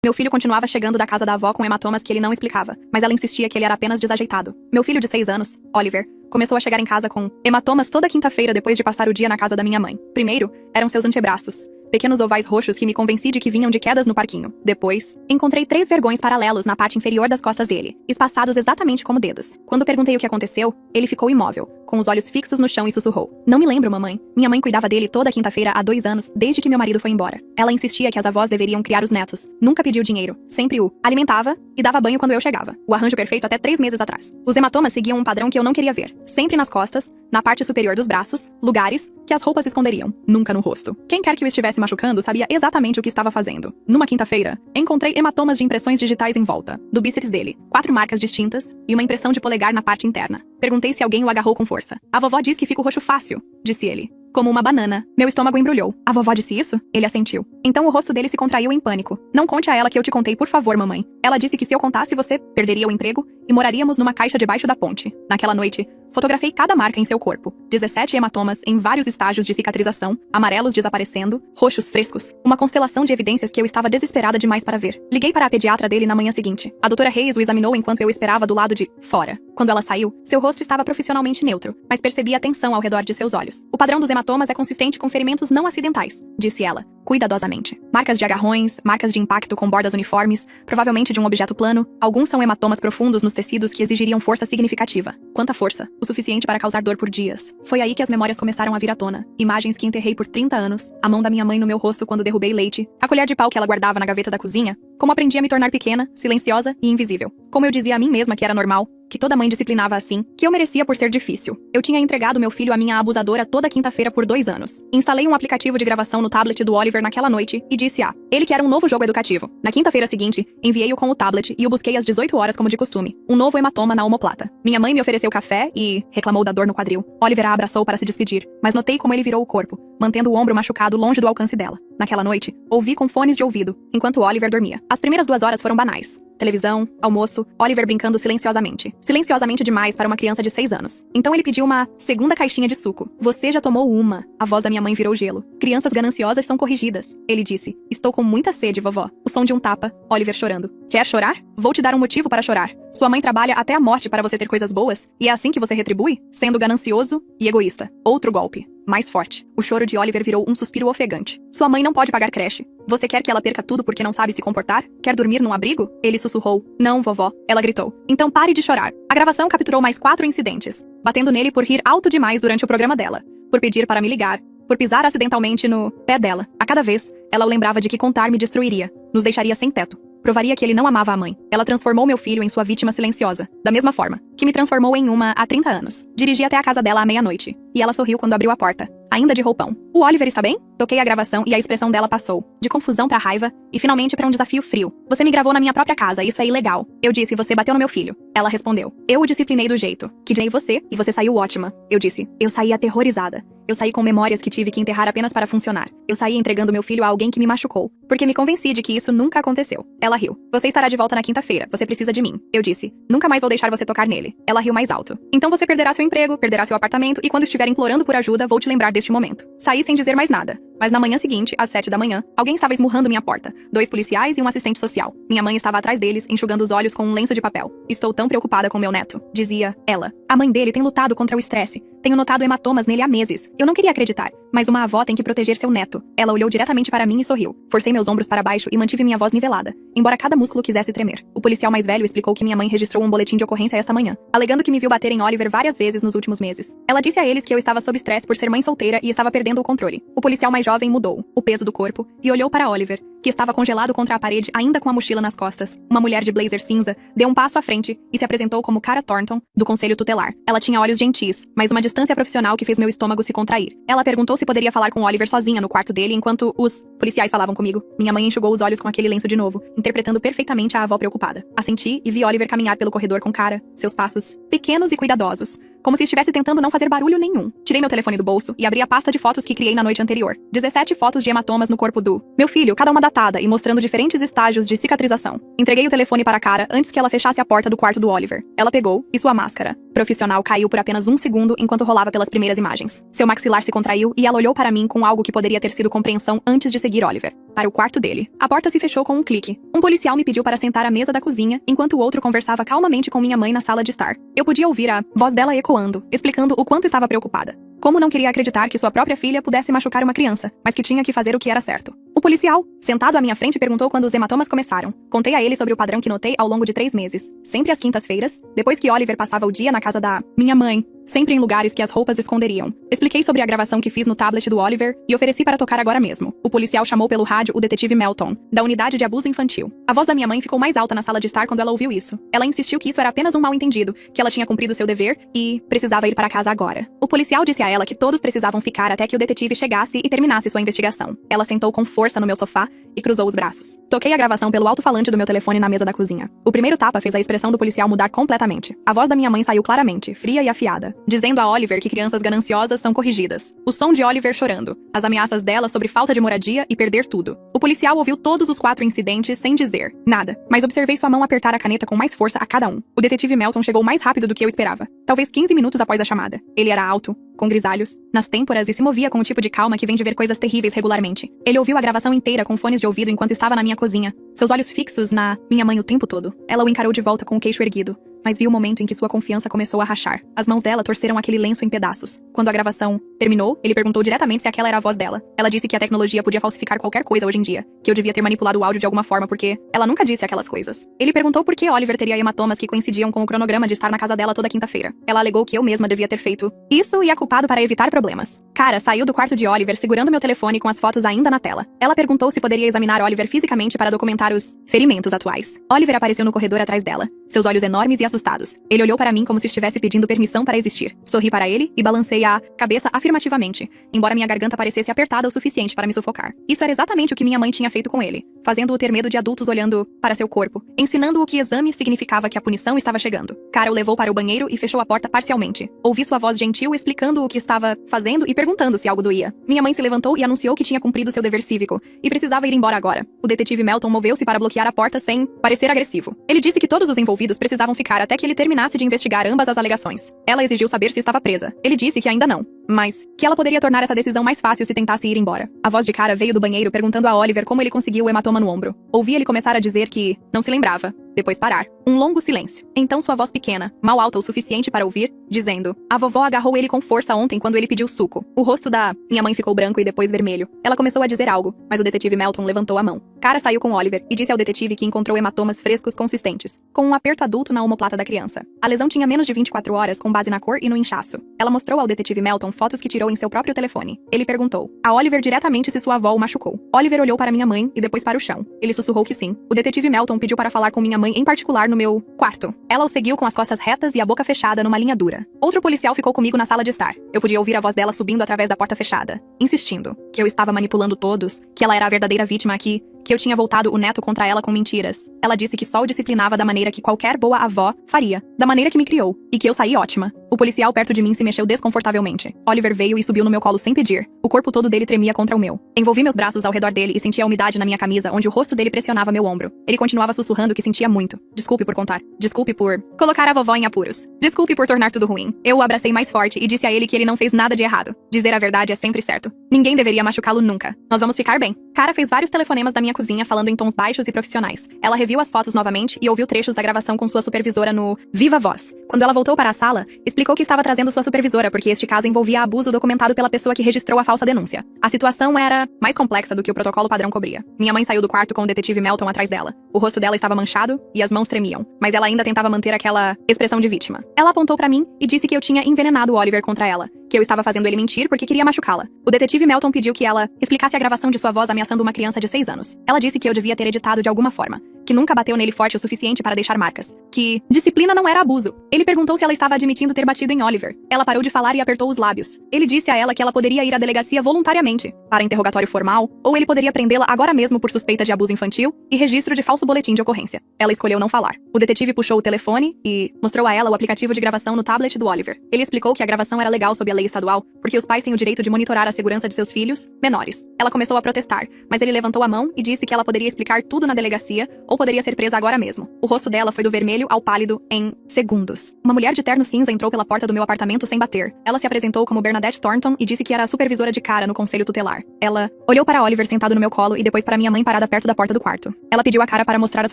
Meu filho continuava chegando da casa da avó com hematomas que ele não explicava, mas ela insistia que ele era apenas desajeitado. Meu filho de 6 anos, Oliver, começou a chegar em casa com hematomas toda quinta-feira depois de passar o dia na casa da minha mãe. Primeiro, eram seus antebraços. Pequenos ovais roxos que me convenci de que vinham de quedas no parquinho. Depois, encontrei 3 vergões paralelos na parte inferior das costas dele, espaçados exatamente como dedos. Quando perguntei o que aconteceu, ele ficou imóvel, com os olhos fixos no chão e sussurrou: "Não me lembro, mamãe. Minha mãe cuidava dele toda quinta-feira há 2 anos, desde que meu marido foi embora. Ela insistia que as avós deveriam criar os netos. Nunca pediu dinheiro, sempre o alimentava e dava banho quando eu chegava. O arranjo perfeito até 3 meses atrás. Os hematomas seguiam um padrão que eu não queria ver. Sempre nas costas, na parte superior dos braços, lugares que as roupas esconderiam, nunca no rosto. Quem quer que o estivesse machucando sabia exatamente o que estava fazendo. Numa quinta-feira, encontrei hematomas de impressões digitais em volta do bíceps dele, 4 marcas distintas e uma impressão de polegar na parte interna. Perguntei se alguém o agarrou com força. A vovó diz que fico roxo fácil, disse ele. Como uma banana. Meu estômago embrulhou. A vovó disse isso? Ele assentiu. Então o rosto dele se contraiu em pânico. Não conte a ela que eu te contei, por favor, mamãe. Ela disse que se eu contasse você perderia o emprego e moraríamos numa caixa debaixo da ponte. Naquela noite, fotografei cada marca em seu corpo. 17 hematomas em vários estágios de cicatrização, amarelos desaparecendo, roxos frescos. Uma constelação de evidências que eu estava desesperada demais para ver. Liguei para a pediatra dele na manhã seguinte. A doutora Reis o examinou enquanto eu esperava do lado de fora. Quando ela saiu, seu rosto estava profissionalmente neutro, mas percebi a tensão ao redor de seus olhos. O padrão dos hematomas é consistente com ferimentos não acidentais, disse ela, cuidadosamente. Marcas de agarrões, marcas de impacto com bordas uniformes, provavelmente de um objeto plano. Alguns são hematomas profundos nos tecidos que exigiriam força significativa. Quanta força? O suficiente para causar dor por dias. Foi aí que as memórias começaram a vir à tona. Imagens que enterrei por 30 anos, a mão da minha mãe no meu rosto quando derrubei leite, a colher de pau que ela guardava na gaveta da cozinha, como aprendi a me tornar pequena, silenciosa e invisível. Como eu dizia a mim mesma que era normal, que toda mãe disciplinava assim, que eu merecia por ser difícil. Eu tinha entregado meu filho à minha abusadora toda quinta-feira por 2 anos. Instalei um aplicativo de gravação no tablet do Oliver naquela noite e disse a ele que era um novo jogo educativo. Na quinta-feira seguinte, enviei-o com o tablet e o busquei às 18 horas como de costume. Um novo hematoma na omoplata. Minha mãe me ofereceu café e reclamou da dor no quadril. Oliver a abraçou para se despedir, mas notei como ele virou o corpo, mantendo o ombro machucado longe do alcance dela. Naquela noite, ouvi com fones de ouvido, enquanto Oliver dormia. As primeiras 2 horas foram banais. Televisão, almoço, Oliver brincando silenciosamente. Silenciosamente demais para uma criança de 6 anos. Então ele pediu uma segunda caixinha de suco. Você já tomou uma. A voz da minha mãe virou gelo. Crianças gananciosas são corrigidas. Ele disse. Estou com muita sede, vovó. O som de um tapa, Oliver chorando. Quer chorar? Vou te dar um motivo para chorar. Sua mãe trabalha até a morte para você ter coisas boas, e é assim que você retribui? Sendo ganancioso e egoísta. Outro golpe. Mais forte. O choro de Oliver virou um suspiro ofegante. Sua mãe não pode pagar creche. Você quer que ela perca tudo porque não sabe se comportar? Quer dormir num abrigo? Ele sussurrou. Não, vovó. Ela gritou. Então pare de chorar. A gravação capturou mais 4 incidentes. Batendo nele por rir alto demais durante o programa dela. Por pedir para me ligar. Por pisar acidentalmente no pé dela. A cada vez, ela o lembrava de que contar me destruiria. Nos deixaria sem teto. Provaria que ele não amava a mãe. Ela transformou meu filho em sua vítima silenciosa. Da mesma forma que me transformou em uma há 30 anos. Dirigi até a casa dela à meia-noite. E ela sorriu quando abriu a porta. Ainda de roupão. O Oliver está bem? Toquei a gravação e a expressão dela passou. De confusão pra raiva e finalmente pra um desafio frio. Você me gravou na minha própria casa, isso é ilegal. Eu disse, você bateu no meu filho. Ela respondeu. Eu o disciplinei do jeito que dei você e você saiu ótima. Eu disse. Eu saí aterrorizada. Eu saí com memórias que tive que enterrar apenas para funcionar. Eu saí entregando meu filho a alguém que me machucou. Porque me convenci de que isso nunca aconteceu. Ela riu. Você estará de volta na quinta-feira. Você precisa de mim. Eu disse. Nunca mais vou deixar você tocar nele. Ela riu mais alto. Então você perderá seu emprego, perderá seu apartamento e quando estiver implorando por ajuda, vou te lembrar deste momento. Saí sem dizer mais nada. Mas na manhã seguinte, às 7 da manhã, alguém estava esmurrando minha porta. 2 policiais e um assistente social. Minha mãe estava atrás deles, enxugando os olhos com um lenço de papel. Estou tão preocupada com meu neto, dizia ela. A mãe dele tem lutado contra o estresse. Tenho notado hematomas nele há meses. Eu não queria acreditar, mas uma avó tem que proteger seu neto. Ela olhou diretamente para mim e sorriu. Forcei meus ombros para baixo e mantive minha voz nivelada, embora cada músculo quisesse tremer. O policial mais velho explicou que minha mãe registrou um boletim de ocorrência esta manhã, alegando que me viu bater em Oliver várias vezes nos últimos meses. Ela disse a eles que eu estava sob estresse por ser mãe solteira e estava perdendo o controle. O policial mais jovem mudou o peso do corpo e olhou para Oliver, que estava congelado contra a parede ainda com a mochila nas costas. Uma mulher de blazer cinza deu um passo à frente e se apresentou como Cara Thornton, do Conselho Tutelar. Ela tinha olhos gentis, mas uma distância profissional que fez meu estômago se contrair. Ela perguntou se poderia falar com Oliver sozinha no quarto dele enquanto os policiais falavam comigo. Minha mãe enxugou os olhos com aquele lenço de novo, interpretando perfeitamente a avó preocupada. Assenti e vi Oliver caminhar pelo corredor com Cara, seus passos pequenos e cuidadosos, como se estivesse tentando não fazer barulho nenhum. Tirei meu telefone do bolso e abri a pasta de fotos que criei na noite anterior. 17 fotos de hematomas no corpo do meu filho, cada uma datada e mostrando diferentes estágios de cicatrização. Entreguei o telefone para Cara antes que ela fechasse a porta do quarto do Oliver. Ela pegou e sua máscara profissional caiu por apenas um segundo enquanto rolava pelas primeiras imagens. Seu maxilar se contraiu e ela olhou para mim com algo que poderia ter sido compreensão antes de seguir Oliver para o quarto dele. A porta se fechou com um clique. Um policial me pediu para sentar à mesa da cozinha, enquanto o outro conversava calmamente com minha mãe na sala de estar. Eu podia ouvir a voz dela ecoando, explicando o quanto estava preocupada. Como não queria acreditar que sua própria filha pudesse machucar uma criança, mas que tinha que fazer o que era certo. O policial, sentado à minha frente, perguntou quando os hematomas começaram. Contei a ele sobre o padrão que notei ao longo de 3 meses. Sempre às quintas-feiras, depois que Oliver passava o dia na casa da minha mãe, sempre em lugares que as roupas esconderiam. Expliquei sobre a gravação que fiz no tablet do Oliver e ofereci para tocar agora mesmo. O policial chamou pelo rádio o detetive Melton, da unidade de abuso infantil. A voz da minha mãe ficou mais alta na sala de estar quando ela ouviu isso. Ela insistiu que isso era apenas um mal-entendido, que ela tinha cumprido seu dever e precisava ir para casa agora. O policial disse a ela que todos precisavam ficar até que o detetive chegasse e terminasse sua investigação. Ela sentou com força no meu sofá e cruzou os braços. Toquei a gravação pelo alto-falante do meu telefone na mesa da cozinha. O primeiro tapa fez a expressão do policial mudar completamente. A voz da minha mãe saiu claramente, fria e afiada, dizendo a Oliver que crianças gananciosas são corrigidas. O som de Oliver chorando. As ameaças dela sobre falta de moradia e perder tudo. O policial ouviu todos os 4 incidentes sem dizer nada, mas observei sua mão apertar a caneta com mais força a cada um. O detetive Melton chegou mais rápido do que eu esperava. Talvez 15 minutos após a chamada. Ele era alto, com grisalhos nas têmporas e se movia com o tipo de calma que vem de ver coisas terríveis regularmente. Ele ouviu a gravação inteira com fones de ouvido enquanto estava na minha cozinha, seus olhos fixos na minha mãe o tempo todo. Ela o encarou de volta com o queixo erguido, mas viu o momento em que sua confiança começou a rachar. As mãos dela torceram aquele lenço em pedaços. Quando a gravação terminou, ele perguntou diretamente se aquela era a voz dela. Ela disse que a tecnologia podia falsificar qualquer coisa hoje em dia, que eu devia ter manipulado o áudio de alguma forma porque ela nunca disse aquelas coisas. Ele perguntou por que Oliver teria hematomas que coincidiam com o cronograma de estar na casa dela toda quinta-feira. Ela alegou que eu mesma devia ter feito isso e a culpado para evitar problemas. Cara saiu do quarto de Oliver segurando meu telefone com as fotos ainda na tela. Ela perguntou se poderia examinar Oliver fisicamente para documentar os ferimentos atuais. Oliver apareceu no corredor atrás dela, seus olhos enormes e assustados. Ele olhou para mim como se estivesse pedindo permissão para existir. Sorri para ele e balancei a cabeça afirmativamente, embora minha garganta parecesse apertada o suficiente para me sufocar. Isso era exatamente o que minha mãe tinha feito com ele, fazendo-o ter medo de adultos olhando para seu corpo, ensinando-o que exame significava que a punição estava chegando. Cara o levou para o banheiro e fechou a porta parcialmente. Ouvi sua voz gentil explicando o que estava fazendo e perguntando se algo doía. Minha mãe se levantou e anunciou que tinha cumprido seu dever cívico e precisava ir embora agora. O detetive Melton moveu-se para bloquear a porta sem parecer agressivo. Ele disse que todos os envolvidos precisavam ficar até que ele terminasse de investigar ambas as alegações. Ela exigiu saber se estava presa. Ele disse que ainda não, mas que ela poderia tornar essa decisão mais fácil se tentasse ir embora. A voz de Cara veio do banheiro perguntando a Oliver como ele conseguiu o hematoma no ombro. Ouvi ele começar a dizer que não se lembrava, depois parar. Um longo silêncio. Então sua voz pequena, mal alta o suficiente para ouvir, dizendo: a vovó agarrou ele com força ontem quando ele pediu suco. O rosto da minha mãe ficou branco e depois vermelho. Ela começou a dizer algo, mas o detetive Melton levantou a mão. Cara saiu com Oliver e disse ao detetive que encontrou hematomas frescos consistentes, com um aperto adulto na omoplata da criança. A lesão tinha menos de 24 horas com base na cor e no inchaço. Ela mostrou ao detetive Melton fotos que tirou em seu próprio telefone. Ele perguntou a Oliver diretamente se sua avó o machucou. Oliver olhou para minha mãe e depois para o chão. Ele sussurrou que sim. O detetive Melton pediu para falar com minha mãe em particular no meu quarto. Ela o seguiu com as costas retas e a boca fechada numa linha dura. Outro policial ficou comigo na sala de estar. Eu podia ouvir a voz dela subindo através da porta fechada, insistindo que eu estava manipulando todos, que ela era a verdadeira vítima aqui, que eu tinha voltado o neto contra ela com mentiras. Ela disse que só o disciplinava da maneira que qualquer boa avó faria, da maneira que me criou, e que eu saí ótima. O policial perto de mim se mexeu desconfortavelmente. Oliver veio e subiu no meu colo sem pedir. O corpo todo dele tremia contra o meu. Envolvi meus braços ao redor dele e senti a umidade na minha camisa, onde o rosto dele pressionava meu ombro. Ele continuava sussurrando que sentia muito. Desculpe por contar. Desculpe por colocar a vovó em apuros. Desculpe por tornar tudo ruim. Eu o abracei mais forte e disse a ele que ele não fez nada de errado. Dizer a verdade é sempre certo. Ninguém deveria machucá-lo nunca. Nós vamos ficar bem. Cara fez vários telefonemas da minha cozinha falando em tons baixos e profissionais. Ela reviu as fotos novamente e ouviu trechos da gravação com sua supervisora no Viva Voz. Quando ela voltou para a sala, explicou que estava trazendo sua supervisora porque este caso envolvia abuso documentado pela pessoa que registrou a falsa denúncia. A situação era mais complexa do que o protocolo padrão cobria. Minha mãe saiu do quarto com o detetive Melton atrás dela. O rosto dela estava manchado e as mãos tremiam, mas ela ainda tentava manter aquela expressão de vítima. Ela apontou para mim e disse que eu tinha envenenado o Oliver contra ela, que eu estava fazendo ele mentir porque queria machucá-la. O detetive Melton pediu que ela explicasse a gravação de sua voz ameaçando uma criança de 6 anos. Ela disse que eu devia ter editado de alguma forma, que nunca bateu nele forte o suficiente para deixar marcas, que disciplina não era abuso. Ele perguntou se ela estava admitindo ter batido em Oliver. Ela parou de falar e apertou os lábios. Ele disse a ela que ela poderia ir à delegacia voluntariamente, para interrogatório formal, ou ele poderia prendê-la agora mesmo por suspeita de abuso infantil e registro de falso boletim de ocorrência. Ela escolheu não falar. O detetive puxou o telefone e mostrou a ela o aplicativo de gravação no tablet do Oliver. Ele explicou que a gravação era legal sob a lei estadual, porque os pais têm o direito de monitorar a segurança de seus filhos menores. Ela começou a protestar, mas ele levantou a mão e disse que ela poderia explicar tudo na delegacia ou poderia ser presa agora mesmo. O rosto dela foi do vermelho ao pálido em segundos. Uma mulher de terno cinza entrou pela porta do meu apartamento sem bater. Ela se apresentou como Bernadette Thornton e disse que era a supervisora de Cara no conselho tutelar. Ela olhou para Oliver sentado no meu colo e depois para minha mãe parada perto da porta do quarto. Ela pediu a Cara para mostrar as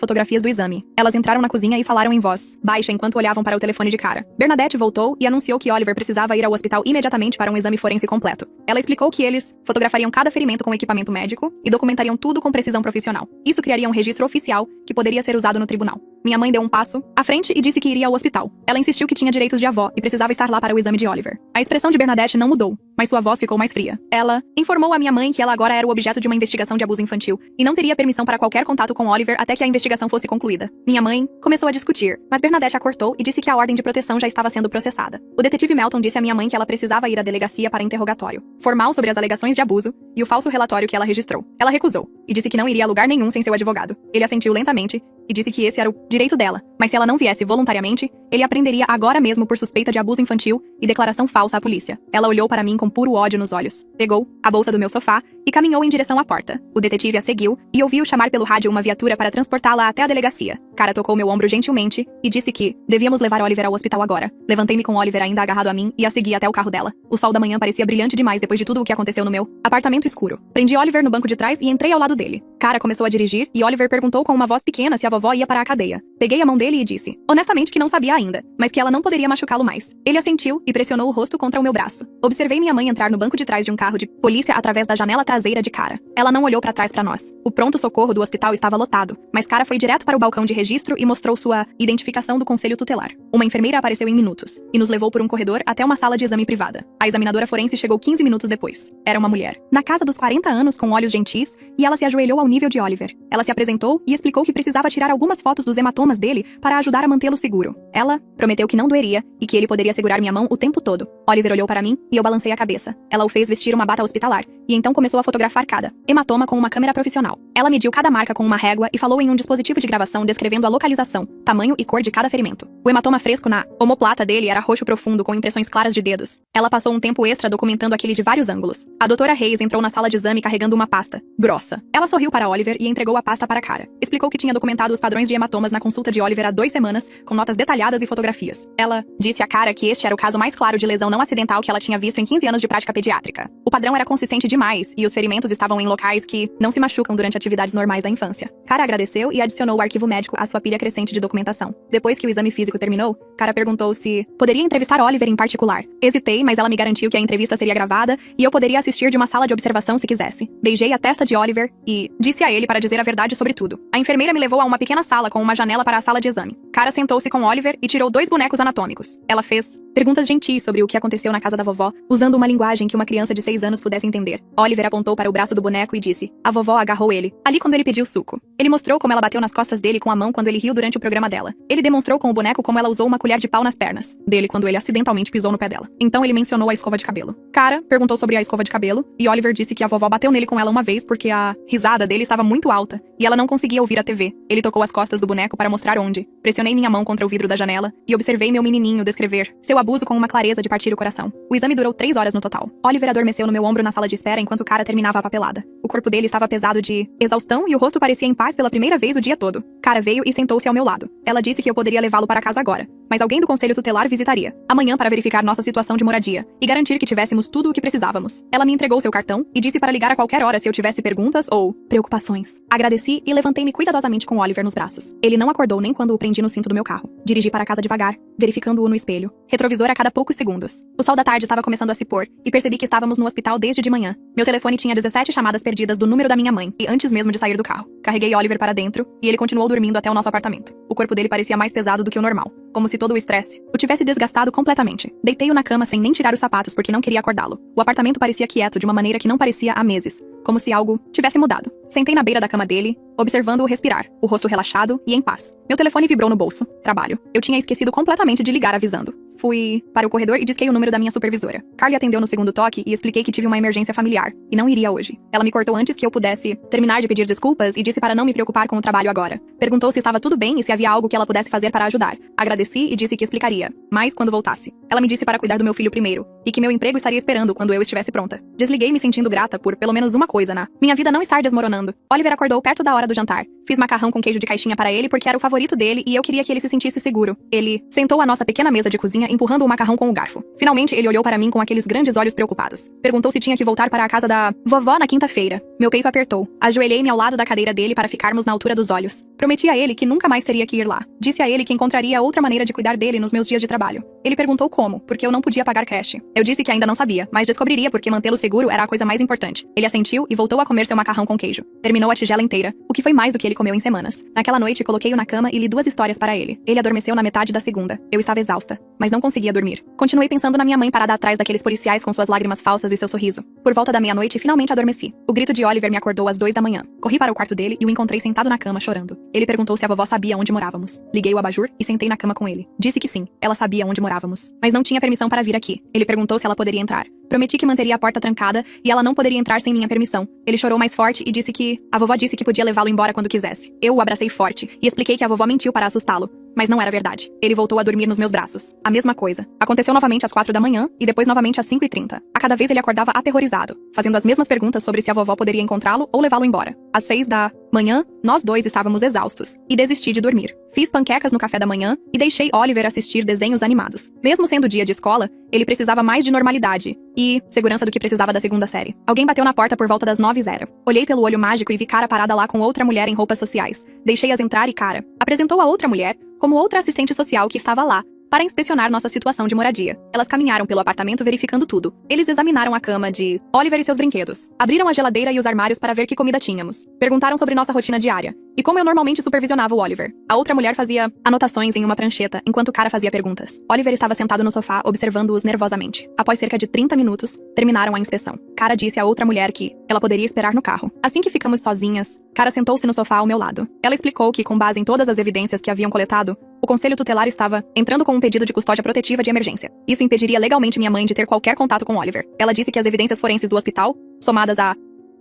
fotografias do exame. Elas entraram na cozinha e falaram em voz baixa enquanto olhavam para o telefone de Cara. Bernadette voltou e anunciou que Oliver precisava ir ao hospital imediatamente para um exame forense completo. Ela explicou que eles fotografariam cada ferimento com equipamento médico e documentariam tudo com precisão profissional. Isso criaria um registro oficial que poderia ser usado no tribunal. Minha mãe deu um passo à frente e disse que iria ao hospital. Ela insistiu que tinha direitos de avó e precisava estar lá para o exame de Oliver. A expressão de Bernadette não mudou, mas sua voz ficou mais fria. Ela informou a minha mãe que ela agora era o objeto de uma investigação de abuso infantil e não teria permissão para qualquer contato com Oliver até que a investigação fosse concluída. Minha mãe começou a discutir, mas Bernadette a cortou e disse que a ordem de proteção já estava sendo processada. O detetive Melton disse à minha mãe que ela precisava ir à delegacia para interrogatório formal sobre as alegações de abuso e o falso relatório que ela registrou. Ela recusou e disse que não iria a lugar nenhum sem seu advogado. Ele assentiu lentamente e disse que esse era o direito dela, mas se ela não viesse voluntariamente, ele a prenderia agora mesmo por suspeita de abuso infantil e declaração falsa à polícia. Ela olhou para mim com puro ódio nos olhos, pegou a bolsa do meu sofá e caminhou em direção à porta. O detetive a seguiu e ouviu chamar pelo rádio uma viatura para transportá-la até a delegacia. Cara tocou meu ombro gentilmente e disse que devíamos levar Oliver ao hospital agora. Levantei-me com Oliver ainda agarrado a mim e a segui até o carro dela. O sol da manhã parecia brilhante demais depois de tudo o que aconteceu no meu apartamento escuro. Prendi Oliver no banco de trás e entrei ao lado dele. Cara começou a dirigir e Oliver perguntou com uma voz pequena se a vovó ia para a cadeia. Peguei a mão dele e disse, honestamente que não sabia ainda, mas que ela não poderia machucá-lo mais. Ele assentiu e pressionou o rosto contra o meu braço. Observei minha mãe entrar no banco de trás de um carro de polícia através da janela traseira de Cara. Ela não olhou para trás para nós. O pronto-socorro do hospital estava lotado, mas Cara foi direto para o balcão de registro e mostrou sua identificação do conselho tutelar. Uma enfermeira apareceu em minutos e nos levou por um corredor até uma sala de exame privada. A examinadora forense chegou 15 minutos depois. Era uma mulher, na casa dos 40 anos, com olhos gentis, e ela se ajoelhou ao nível de Oliver. Ela se apresentou e explicou que precisava tirar algumas fotos dos hematomas dele para ajudar a mantê-lo seguro. Ela prometeu que não doeria e que ele poderia segurar minha mão o tempo todo. Oliver olhou para mim e eu balancei a cabeça. Ela o fez vestir uma bata hospitalar e então começou a fotografar cada hematoma com uma câmera profissional. Ela mediu cada marca com uma régua e falou em um dispositivo de gravação descrevendo a localização, tamanho e cor de cada ferimento. O hematoma fresco na omoplata dele era roxo profundo com impressões claras de dedos. Ela passou um tempo extra documentando aquele de vários ângulos. A doutora Reis entrou na sala de exame carregando uma pasta grossa. Ela sorriu para Oliver e entregou a pasta para Cara. Explicou que tinha documentado os padrões de hematomas na consulta de Oliver há 2 semanas, com notas detalhadas e fotografias. Ela disse a Cara que este era o caso mais claro de lesão não acidental que ela tinha visto em 15 anos de prática pediátrica. O padrão era consistente demais e os ferimentos estavam em locais que não se machucam durante atividades normais da infância. Cara agradeceu e adicionou o arquivo médico à sua pilha crescente de documentação. Depois que o exame físico terminou, Cara perguntou se poderia entrevistar Oliver em particular. Hesitei, mas ela me garantiu que a entrevista seria gravada e eu poderia assistir de uma sala de observação se quisesse. Beijei a testa de Oliver e disse a ele para dizer a verdade sobre tudo. A enfermeira me levou a uma pequena sala com uma janela para a sala de exame. Cara sentou-se com Oliver e tirou 2 bonecos anatômicos. Ela fez perguntas gentis sobre o que aconteceu na casa da vovó, usando uma linguagem que uma criança de 6 anos pudesse entender. Oliver apontou para o braço do boneco e disse, a vovó agarrou ele, ali quando ele pediu suco. Ele mostrou como ela bateu nas costas dele com a mão quando ele riu durante o programa dela. Ele demonstrou com o boneco como ela usou uma colher de pau nas pernas dele quando ele acidentalmente pisou no pé dela. Então ele mencionou a escova de cabelo. Cara perguntou sobre a escova de cabelo e Oliver disse que a vovó bateu nele com ela uma vez porque a risada dele estava muito alta e ela não conseguia ouvir a TV. Ele tocou as costas do boneco para mostrar onde. Pressionei minha mão contra o vidro da janela e observei meu menininho descrever seu abuso com uma clareza de partir o coração. O exame durou 3 horas no total. Oliver adormeceu no meu ombro na sala de espera enquanto Cara terminava a papelada. O corpo dele estava pesado de exaustão e o rosto parecia em paz pela primeira vez o dia todo. Cara veio e sentou-se ao meu lado. Ela disse que eu poderia levá-lo para casa agora, mas alguém do conselho tutelar visitaria amanhã para verificar nossa situação de moradia e garantir que tivéssemos tudo o que precisávamos. Ela me entregou seu cartão e disse para ligar a qualquer hora se eu tivesse perguntas ou preocupações. Agradeci e levantei-me cuidadosamente com Oliver nos braços. Ele não acordou nem quando o prendi no cinto do meu carro. Dirigi para casa devagar, verificando-o no espelho. Retrovisor a cada poucos segundos. O sol da tarde estava começando a se pôr e percebi que estávamos no hospital desde de manhã. Meu telefone tinha 17 chamadas perdidas do número da minha mãe e antes mesmo de sair do carro. Carreguei Oliver para dentro e ele continuou dormindo até o nosso apartamento. O corpo dele parecia mais pesado do que o normal. como se todo o estresse o tivesse desgastado completamente. Deitei-o na cama sem nem tirar os sapatos porque não queria acordá-lo. O apartamento parecia quieto de uma maneira que não parecia há meses, como se algo tivesse mudado. Sentei na beira da cama dele, observando-o respirar, o rosto relaxado e em paz. Meu telefone vibrou no bolso. Trabalho. Eu tinha esquecido completamente de ligar avisando. Fui para o corredor e disquei o número da minha supervisora. Carly atendeu no segundo toque e expliquei que tive uma emergência familiar e não iria hoje. Ela me cortou antes que eu pudesse terminar de pedir desculpas e disse para não me preocupar com o trabalho agora. Perguntou se estava tudo bem e se havia algo que ela pudesse fazer para ajudar. Agradeci e disse que explicaria, mas quando voltasse. Ela me disse para cuidar do meu filho primeiro e que meu emprego estaria esperando quando eu estivesse pronta. Desliguei me sentindo grata por pelo menos uma coisa na minha vida não estar desmoronando. Oliver acordou perto da hora do jantar. Fiz macarrão com queijo de caixinha para ele porque era o favorito dele e eu queria que ele se sentisse seguro. Ele sentou à nossa pequena mesa de cozinha empurrando o macarrão com o garfo. Finalmente, ele olhou para mim com aqueles grandes olhos preocupados. Perguntou se tinha que voltar para a casa da vovó na quinta-feira. Meu peito apertou. Ajoelhei-me ao lado da cadeira dele para ficarmos na altura dos olhos. Prometi a ele que nunca mais teria que ir lá. Disse a ele que encontraria outra maneira de cuidar dele nos meus dias de trabalho. Ele perguntou como, porque eu não podia pagar creche. Eu disse que ainda não sabia, mas descobriria porque mantê-lo seguro era a coisa mais importante. Ele assentiu e voltou a comer seu macarrão com queijo. Terminou a tigela inteira, o que foi mais do que ele comeu em semanas. Naquela noite, coloquei-o na cama e li 2 histórias para ele. Ele adormeceu na metade da segunda. Eu estava exausta, mas não conseguia dormir. Continuei pensando na minha mãe parada atrás daqueles policiais com suas lágrimas falsas e seu sorriso. Por volta da meia-noite, finalmente adormeci. O grito de Oliver me acordou às 2 da manhã. Corri para o quarto dele e o encontrei sentado na cama, chorando. Ele perguntou se a vovó sabia onde morávamos. Liguei o abajur e sentei na cama com ele. Disse que sim, ela sabia onde morávamos, mas não tinha permissão para vir aqui. Ele perguntou se ela poderia entrar. Prometi que manteria a porta trancada e ela não poderia entrar sem minha permissão. Ele chorou mais forte e disse que a vovó disse que podia levá-lo embora quando quisesse. Eu o abracei forte e expliquei que a vovó mentiu para assustá-lo. Mas não era verdade. Ele voltou a dormir nos meus braços. A mesma coisa. Aconteceu novamente às 4 da manhã e depois novamente às 5h30. A cada vez ele acordava aterrorizado, fazendo as mesmas perguntas sobre se a vovó poderia encontrá-lo ou levá-lo embora. Às 6 da manhã, nós dois estávamos exaustos e desisti de dormir. Fiz panquecas no café da manhã e deixei Oliver assistir desenhos animados. Mesmo sendo dia de escola, ele precisava mais de normalidade e segurança do que precisava da segunda série. Alguém bateu na porta por volta das 9h. Olhei pelo olho mágico e vi Cara parada lá com outra mulher em roupas sociais. Deixei-as entrar e Cara apresentou a outra mulher como outra assistente social que estava lá para inspecionar nossa situação de moradia. Elas caminharam pelo apartamento verificando tudo. Eles examinaram a cama de Oliver e seus brinquedos. Abriram a geladeira e os armários para ver que comida tínhamos. Perguntaram sobre nossa rotina diária e como eu normalmente supervisionava o Oliver. A outra mulher fazia anotações em uma prancheta, enquanto Cara fazia perguntas. Oliver estava sentado no sofá, observando-os nervosamente. Após cerca de 30 minutos, terminaram a inspeção. Cara disse à outra mulher que ela poderia esperar no carro. Assim que ficamos sozinhas, Cara sentou-se no sofá ao meu lado. Ela explicou que, com base em todas as evidências que haviam coletado, o conselho tutelar estava entrando com um pedido de custódia protetiva de emergência. Isso impediria legalmente minha mãe de ter qualquer contato com Oliver. Ela disse que as evidências forenses do hospital, somadas à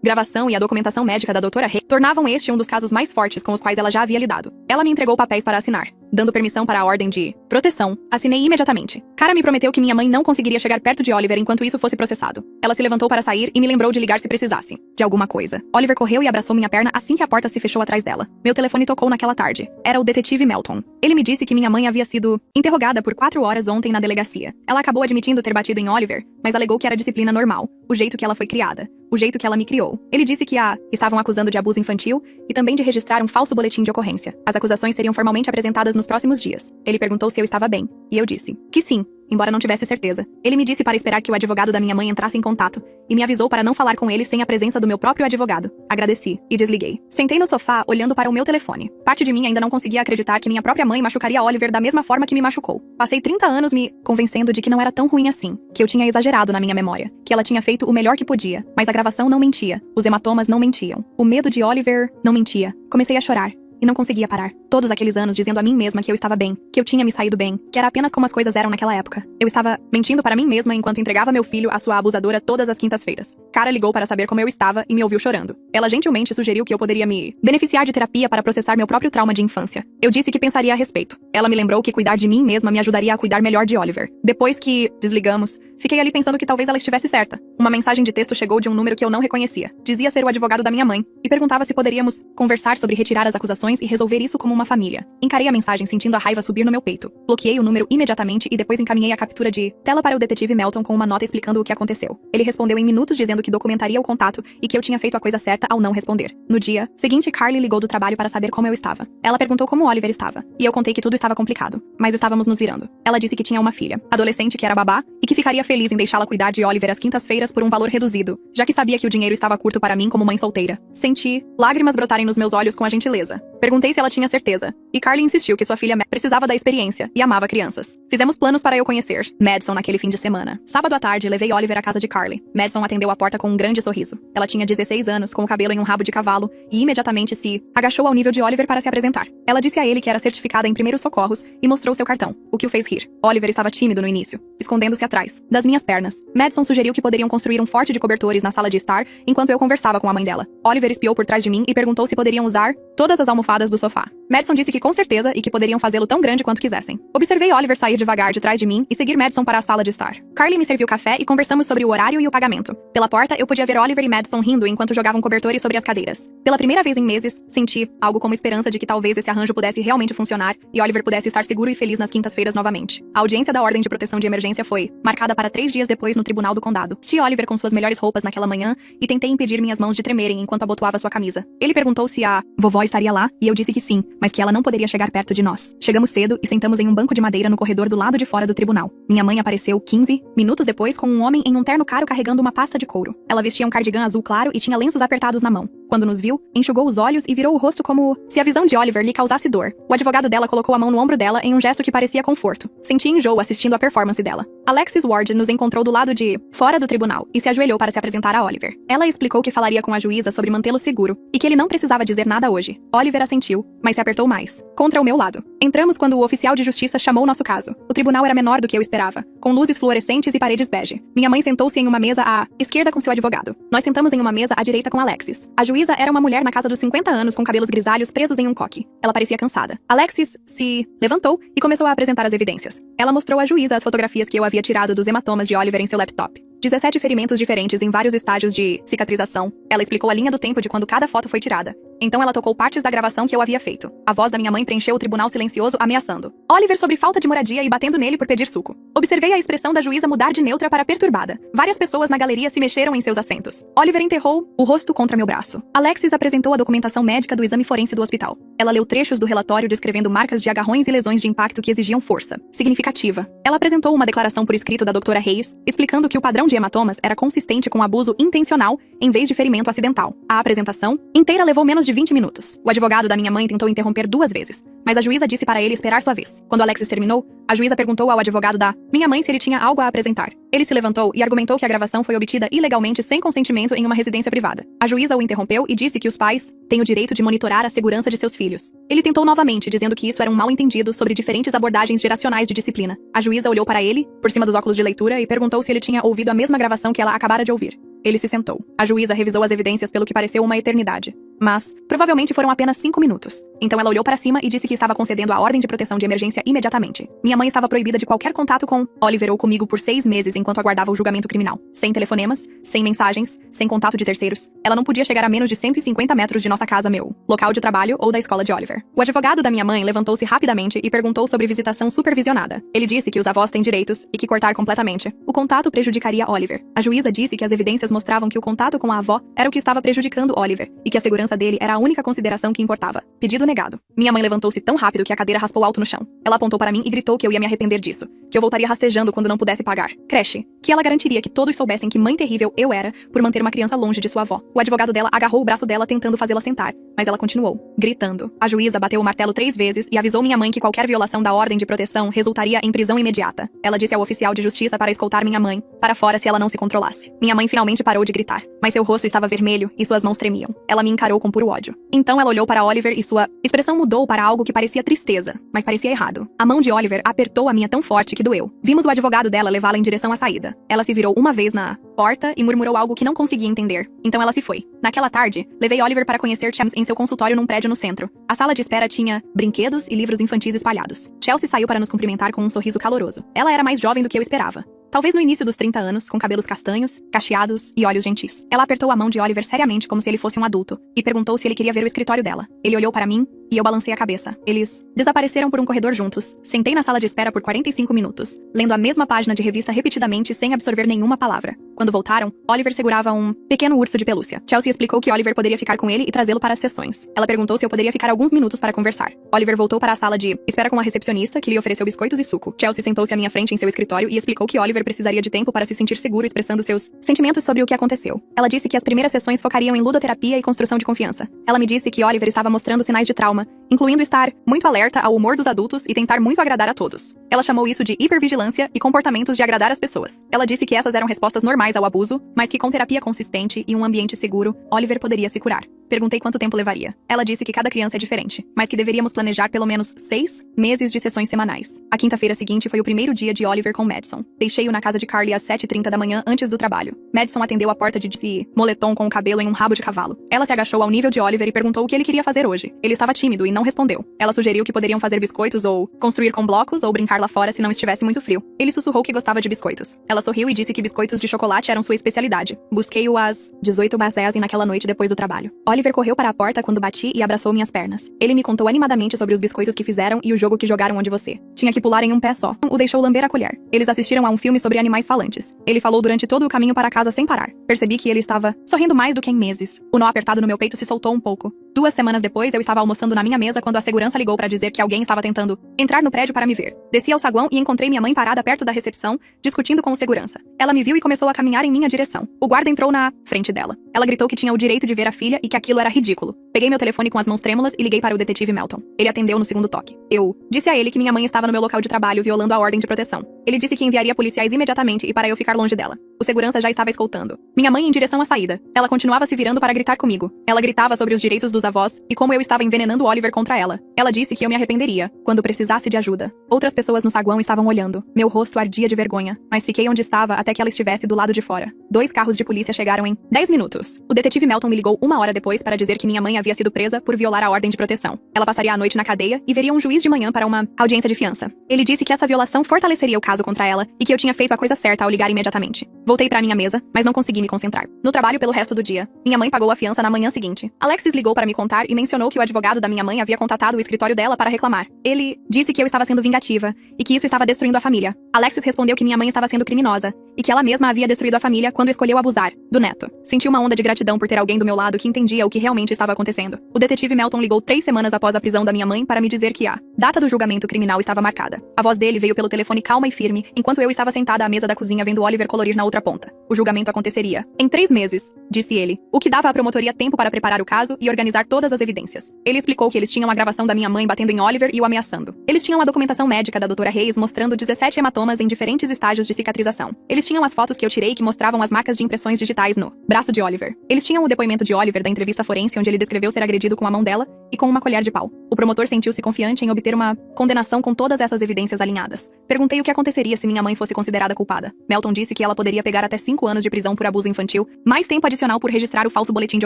gravação e a documentação médica da doutora Rey, tornavam este um dos casos mais fortes com os quais ela já havia lidado. Ela me entregou papéis para assinar, dando permissão para a ordem de proteção. Assinei imediatamente. Cara me prometeu que minha mãe não conseguiria chegar perto de Oliver enquanto isso fosse processado. Ela se levantou para sair e me lembrou de ligar se precisasse de alguma coisa. Oliver correu e abraçou minha perna assim que a porta se fechou atrás dela. Meu telefone tocou naquela tarde. Era o detetive Melton. Ele me disse que minha mãe havia sido interrogada por 4 horas ontem na delegacia. Ela acabou admitindo ter batido em Oliver, mas alegou que era disciplina normal, o jeito que ela foi criada, o jeito que ela me criou. Ele disse que a estavam acusando de abuso infantil e também de registrar um falso boletim de ocorrência. As acusações seriam formalmente apresentadas nos próximos dias. Ele perguntou se eu estava bem, e eu disse que sim, embora não tivesse certeza. Ele me disse para esperar que o advogado da minha mãe entrasse em contato e me avisou para não falar com ele sem a presença do meu próprio advogado. Agradeci e desliguei. Sentei no sofá, olhando para o meu telefone. Parte de mim ainda não conseguia acreditar que minha própria mãe machucaria Oliver da mesma forma que me machucou. Passei 30 anos me convencendo de que não era tão ruim assim, que eu tinha exagerado na minha memória, que ela tinha feito o melhor que podia, mas a gravação não mentia, os hematomas não mentiam, o medo de Oliver não mentia. Comecei a chorar. E não conseguia parar. Todos aqueles anos dizendo a mim mesma que eu estava bem, que eu tinha me saído bem, que era apenas como as coisas eram naquela época. Eu estava mentindo para mim mesma enquanto entregava meu filho à sua abusadora todas as quintas-feiras. Cara ligou para saber como eu estava e me ouviu chorando. Ela gentilmente sugeriu que eu poderia me beneficiar de terapia para processar meu próprio trauma de infância. Eu disse que pensaria a respeito. Ela me lembrou que cuidar de mim mesma me ajudaria a cuidar melhor de Oliver. Depois que desligamos, fiquei ali pensando que talvez ela estivesse certa. Uma mensagem de texto chegou de um número que eu não reconhecia. Dizia ser o advogado da minha mãe e perguntava se poderíamos conversar sobre retirar as acusações e resolver isso como uma família. Encarei a mensagem sentindo a raiva subir no meu peito. Bloqueei o número imediatamente e depois encaminhei a captura de tela para o detetive Melton com uma nota explicando o que aconteceu. Ele respondeu em minutos dizendo que documentaria o contato e que eu tinha feito a coisa certa ao não responder. No dia seguinte, Carly ligou do trabalho para saber como eu estava. Ela perguntou como Oliver estava, e eu contei que tudo estava complicado, mas estávamos nos virando. Ela disse que tinha uma filha, adolescente que era babá, e que ficaria feliz em deixá-la cuidar de Oliver às quintas-feiras por um valor reduzido, já que sabia que o dinheiro estava curto para mim como mãe solteira. Senti lágrimas brotarem nos meus olhos com a gentileza Perguntei se ela tinha certeza, e Carly insistiu que sua filha precisava da experiência e amava crianças. Fizemos planos para eu conhecer Madison naquele fim de semana. Sábado à tarde, levei Oliver à casa de Carly. Madison atendeu a porta com um grande sorriso. Ela tinha 16 anos, com o cabelo em um rabo de cavalo, e imediatamente se agachou ao nível de Oliver para se apresentar. Ela disse a ele que era certificada em primeiros socorros e mostrou seu cartão, o que o fez rir. Oliver estava tímido no início, escondendo-se atrás das minhas pernas. Madison sugeriu que poderiam construir um forte de cobertores na sala de estar enquanto eu conversava com a mãe dela. Oliver espiou por trás de mim e perguntou se poderiam usar todas as almofadas do sofá. Madison disse que com certeza e que poderiam fazê-lo tão grande quanto quisessem. Observei Oliver sair devagar de trás de mim e seguir Madison para a sala de estar. Carly me serviu café e conversamos sobre o horário e o pagamento. Pela porta, eu podia ver Oliver e Madison rindo enquanto jogavam cobertores sobre as cadeiras. Pela primeira vez em meses, senti algo como esperança de que talvez esse arranjo pudesse realmente funcionar e Oliver pudesse estar seguro e feliz nas quintas-feiras novamente. A audiência da Ordem de Proteção de Emergência foi marcada para 3 dias depois no Tribunal do Condado. Vesti Oliver com suas melhores roupas naquela manhã e tentei impedir minhas mãos de tremerem enquanto abotoava sua camisa. Ele perguntou se a vovó estaria lá e eu disse que sim, mas que ela não poderia chegar perto de nós. Chegamos cedo e sentamos em um banco de madeira no corredor do lado de fora do tribunal. Minha mãe apareceu 15 minutos depois com um homem em um terno caro carregando uma pasta de couro. Ela vestia um cardigã azul claro e tinha lenços apertados na mão. Quando nos viu, enxugou os olhos e virou o rosto como se a visão de Oliver lhe causasse dor. O advogado dela colocou a mão no ombro dela em um gesto que parecia conforto. Senti enjoo assistindo à performance dela. Alexis Ward nos encontrou do lado de fora do tribunal e se ajoelhou para se apresentar a Oliver. Ela explicou que falaria com a juíza sobre mantê-lo seguro e que ele não precisava dizer nada hoje. Oliver assentiu, mas se apertou mais. Contra o meu lado. Entramos quando o oficial de justiça chamou nosso caso. O tribunal era menor do que eu esperava, com luzes fluorescentes e paredes bege. Minha mãe sentou-se em uma mesa à esquerda com seu advogado. Nós sentamos em uma mesa à direita com Alexis. A juíza era uma mulher na casa dos 50 anos com cabelos grisalhos presos em um coque. Ela parecia cansada. Alexis se levantou e começou a apresentar as evidências. Ela mostrou à juíza as fotografias que eu havia tirado dos hematomas de Oliver em seu laptop. 17 ferimentos diferentes em vários estágios de cicatrização. Ela explicou a linha do tempo de quando cada foto foi tirada. Então ela tocou partes da gravação que eu havia feito. A voz da minha mãe preencheu o tribunal silencioso, ameaçando Oliver sobre falta de moradia e batendo nele por pedir suco. Observei a expressão da juíza mudar de neutra para perturbada. Várias pessoas na galeria se mexeram em seus assentos. Oliver enterrou o rosto contra meu braço. Alexis apresentou a documentação médica do exame forense do hospital. Ela leu trechos do relatório descrevendo marcas de agarrões e lesões de impacto que exigiam força significativa. Ela apresentou uma declaração por escrito da doutora Hayes, explicando que o padrão de hematomas era consistente com abuso intencional em vez de ferimento acidental. A apresentação inteira levou menos de 20 minutos. O advogado da minha mãe tentou interromper 2 vezes, mas a juíza disse para ele esperar sua vez. Quando Alexis terminou, a juíza perguntou ao advogado da minha mãe se ele tinha algo a apresentar. Ele se levantou e argumentou que a gravação foi obtida ilegalmente sem consentimento em uma residência privada. A juíza o interrompeu e disse que os pais têm o direito de monitorar a segurança de seus filhos. Ele tentou novamente, dizendo que isso era um mal-entendido sobre diferentes abordagens geracionais de disciplina. A juíza olhou para ele, por cima dos óculos de leitura, e perguntou se ele tinha ouvido a mesma gravação que ela acabara de ouvir. Ele se sentou. A juíza revisou as evidências pelo que pareceu uma eternidade. Mas, provavelmente foram apenas 5 minutos. Então ela olhou para cima e disse que estava concedendo a ordem de proteção de emergência imediatamente. Minha mãe estava proibida de qualquer contato com Oliver ou comigo por 6 meses enquanto aguardava o julgamento criminal. Sem telefonemas, sem mensagens, sem contato de terceiros. Ela não podia chegar a menos de 150 metros de nossa casa, meu local de trabalho ou da escola de Oliver. O advogado da minha mãe levantou-se rapidamente e perguntou sobre visitação supervisionada. Ele disse que os avós têm direitos e que cortar completamente o contato prejudicaria Oliver. A juíza disse que as evidências mostravam que o contato com a avó era o que estava prejudicando Oliver e que a segurança dele era a única consideração que importava. Pedido negado. Minha mãe levantou-se tão rápido que a cadeira raspou alto no chão. Ela apontou para mim e gritou que eu ia me arrepender disso, que eu voltaria rastejando quando não pudesse pagar creche, que ela garantiria que todos soubessem que mãe terrível eu era por manter uma criança longe de sua avó. O advogado dela agarrou o braço dela tentando fazê-la sentar, mas ela continuou, gritando. A juíza bateu o martelo 3 vezes e avisou minha mãe que qualquer violação da ordem de proteção resultaria em prisão imediata. Ela disse ao oficial de justiça para escoltar minha mãe para fora se ela não se controlasse. Minha mãe finalmente parou de gritar, mas seu rosto estava vermelho e suas mãos tremiam. Ela me encarou com puro ódio. Então ela olhou para Oliver e sua expressão mudou para algo que parecia tristeza, mas parecia errado. A mão de Oliver apertou a minha tão forte que doeu. Vimos o advogado dela levá-la em direção à saída. Ela se virou uma vez na porta e murmurou algo que não conseguia entender. Então ela se foi. Naquela tarde, levei Oliver para conhecer Chelsea em seu consultório num prédio no centro. A sala de espera tinha brinquedos e livros infantis espalhados. Chelsea saiu para nos cumprimentar com um sorriso caloroso. Ela era mais jovem do que eu esperava. Talvez no início dos 30 anos, com cabelos castanhos, cacheados e olhos gentis. Ela apertou a mão de Oliver seriamente como se ele fosse um adulto e perguntou se ele queria ver o escritório dela. Ele olhou para mim e eu balancei a cabeça. Eles desapareceram por um corredor juntos. Sentei na sala de espera por 45 minutos, lendo a mesma página de revista repetidamente sem absorver nenhuma palavra. Quando voltaram, Oliver segurava um pequeno urso de pelúcia. Chelsea explicou que Oliver poderia ficar com ele e trazê-lo para as sessões. Ela perguntou se eu poderia ficar alguns minutos para conversar. Oliver voltou para a sala de espera com a recepcionista, que lhe ofereceu biscoitos e suco. Chelsea sentou-se à minha frente em seu escritório e explicou que Oliver precisaria de tempo para se sentir seguro expressando seus sentimentos sobre o que aconteceu. Ela disse que as primeiras sessões focariam em ludoterapia e construção de confiança. Ela me disse que Oliver estava mostrando sinais de trauma calma, incluindo estar muito alerta ao humor dos adultos e tentar muito agradar a todos. Ela chamou isso de hipervigilância e comportamentos de agradar as pessoas. Ela disse que essas eram respostas normais ao abuso, mas que com terapia consistente e um ambiente seguro, Oliver poderia se curar. Perguntei quanto tempo levaria. Ela disse que cada criança é diferente, mas que deveríamos planejar pelo menos 6 meses de sessões semanais. A quinta-feira seguinte foi o primeiro dia de Oliver com Madison. Deixei-o na casa de Carly às 7h30 da manhã antes do trabalho. Madison atendeu a porta de moletom com o cabelo em um rabo de cavalo. Ela se agachou ao nível de Oliver e perguntou o que ele queria fazer hoje. Ele estava tímido e não respondeu. Ela sugeriu que poderiam fazer biscoitos ou construir com blocos ou brincar lá fora se não estivesse muito frio. Ele sussurrou que gostava de biscoitos. Ela sorriu e disse que biscoitos de chocolate eram sua especialidade. Busquei-o às 18h naquela noite depois do trabalho. Oliver correu para a porta quando bati e abraçou minhas pernas. Ele me contou animadamente sobre os biscoitos que fizeram e o jogo que jogaram onde você tinha que pular em um pé só. O deixou lamber a colher. Eles assistiram a um filme sobre animais falantes. Ele falou durante todo o caminho para casa sem parar. Percebi que ele estava sorrindo mais do que em meses. O nó apertado no meu peito se soltou um pouco. 2 semanas depois, eu estava almoçando na minha mesa quando a segurança ligou para dizer que alguém estava tentando entrar no prédio para me ver. Desci ao saguão e encontrei minha mãe parada perto da recepção, discutindo com o segurança. Ela me viu e começou a caminhar em minha direção. O guarda entrou na frente dela. Ela gritou que tinha o direito de ver a filha e que aquilo era ridículo. Peguei meu telefone com as mãos trêmulas e liguei para o detetive Melton. Ele atendeu no segundo toque. Eu disse a ele que minha mãe estava no meu local de trabalho violando a ordem de proteção. Ele disse que enviaria policiais imediatamente e para eu ficar longe dela. O segurança já estava escoltando minha mãe em direção à saída. Ela continuava se virando para gritar comigo. Ela gritava sobre os direitos dos avós e como eu estava envenenando Oliver contra ela. Ela disse que eu me arrependeria quando precisasse de ajuda. Outras pessoas no saguão estavam olhando. Meu rosto ardia de vergonha, mas fiquei onde estava até que ela estivesse do lado de fora. 2 carros de polícia chegaram em 10 minutos. O detetive Melton me ligou 1 hora depois para dizer que minha mãe havia sido presa por violar a ordem de proteção. Ela passaria a noite na cadeia e veria um juiz de manhã para uma audiência de fiança. Ele disse que essa violação fortaleceria o caso contra ela e que eu tinha feito a coisa certa ao ligar imediatamente. Voltei para minha mesa, mas não consegui me concentrar. No trabalho pelo resto do dia, minha mãe pagou a fiança na manhã seguinte. Alexis ligou para me contar e mencionou que o advogado da minha mãe havia contatado o escritório dela para reclamar. Ele disse que eu estava sendo vingativa e que isso estava destruindo a família. Alexis respondeu que minha mãe estava sendo criminosa e que ela mesma havia destruído a família quando escolheu abusar do neto. Senti uma onda de gratidão por ter alguém do meu lado que entendia o que realmente estava acontecendo. O detetive Melton ligou 3 semanas após a prisão da minha mãe para me dizer que a data do julgamento criminal estava marcada. A voz dele veio pelo telefone calma e firme, enquanto eu estava sentada à mesa da cozinha vendo Oliver colorir na outra ponta. O julgamento aconteceria em 3 meses, disse ele, o que dava à promotoria tempo para preparar o caso e organizar todas as evidências. Ele explicou que eles tinham a gravação da minha mãe batendo em Oliver e o ameaçando. Eles tinham a documentação médica da doutora Hayes mostrando 17 hematomas em diferentes estágios de cicatrização. Eles tinham as fotos que eu tirei que mostravam as marcas de impressões digitais no braço de Oliver. Eles tinham o depoimento de Oliver da entrevista forense onde ele descreveu ser agredido com a mão dela e com uma colher de pau. O promotor sentiu-se confiante em obter uma condenação com todas essas evidências alinhadas. Perguntei o que aconteceria se minha mãe fosse considerada culpada. Melton disse que ela poderia pegar até 5 anos de prisão por abuso infantil, mais tempo adicional por registrar o falso boletim de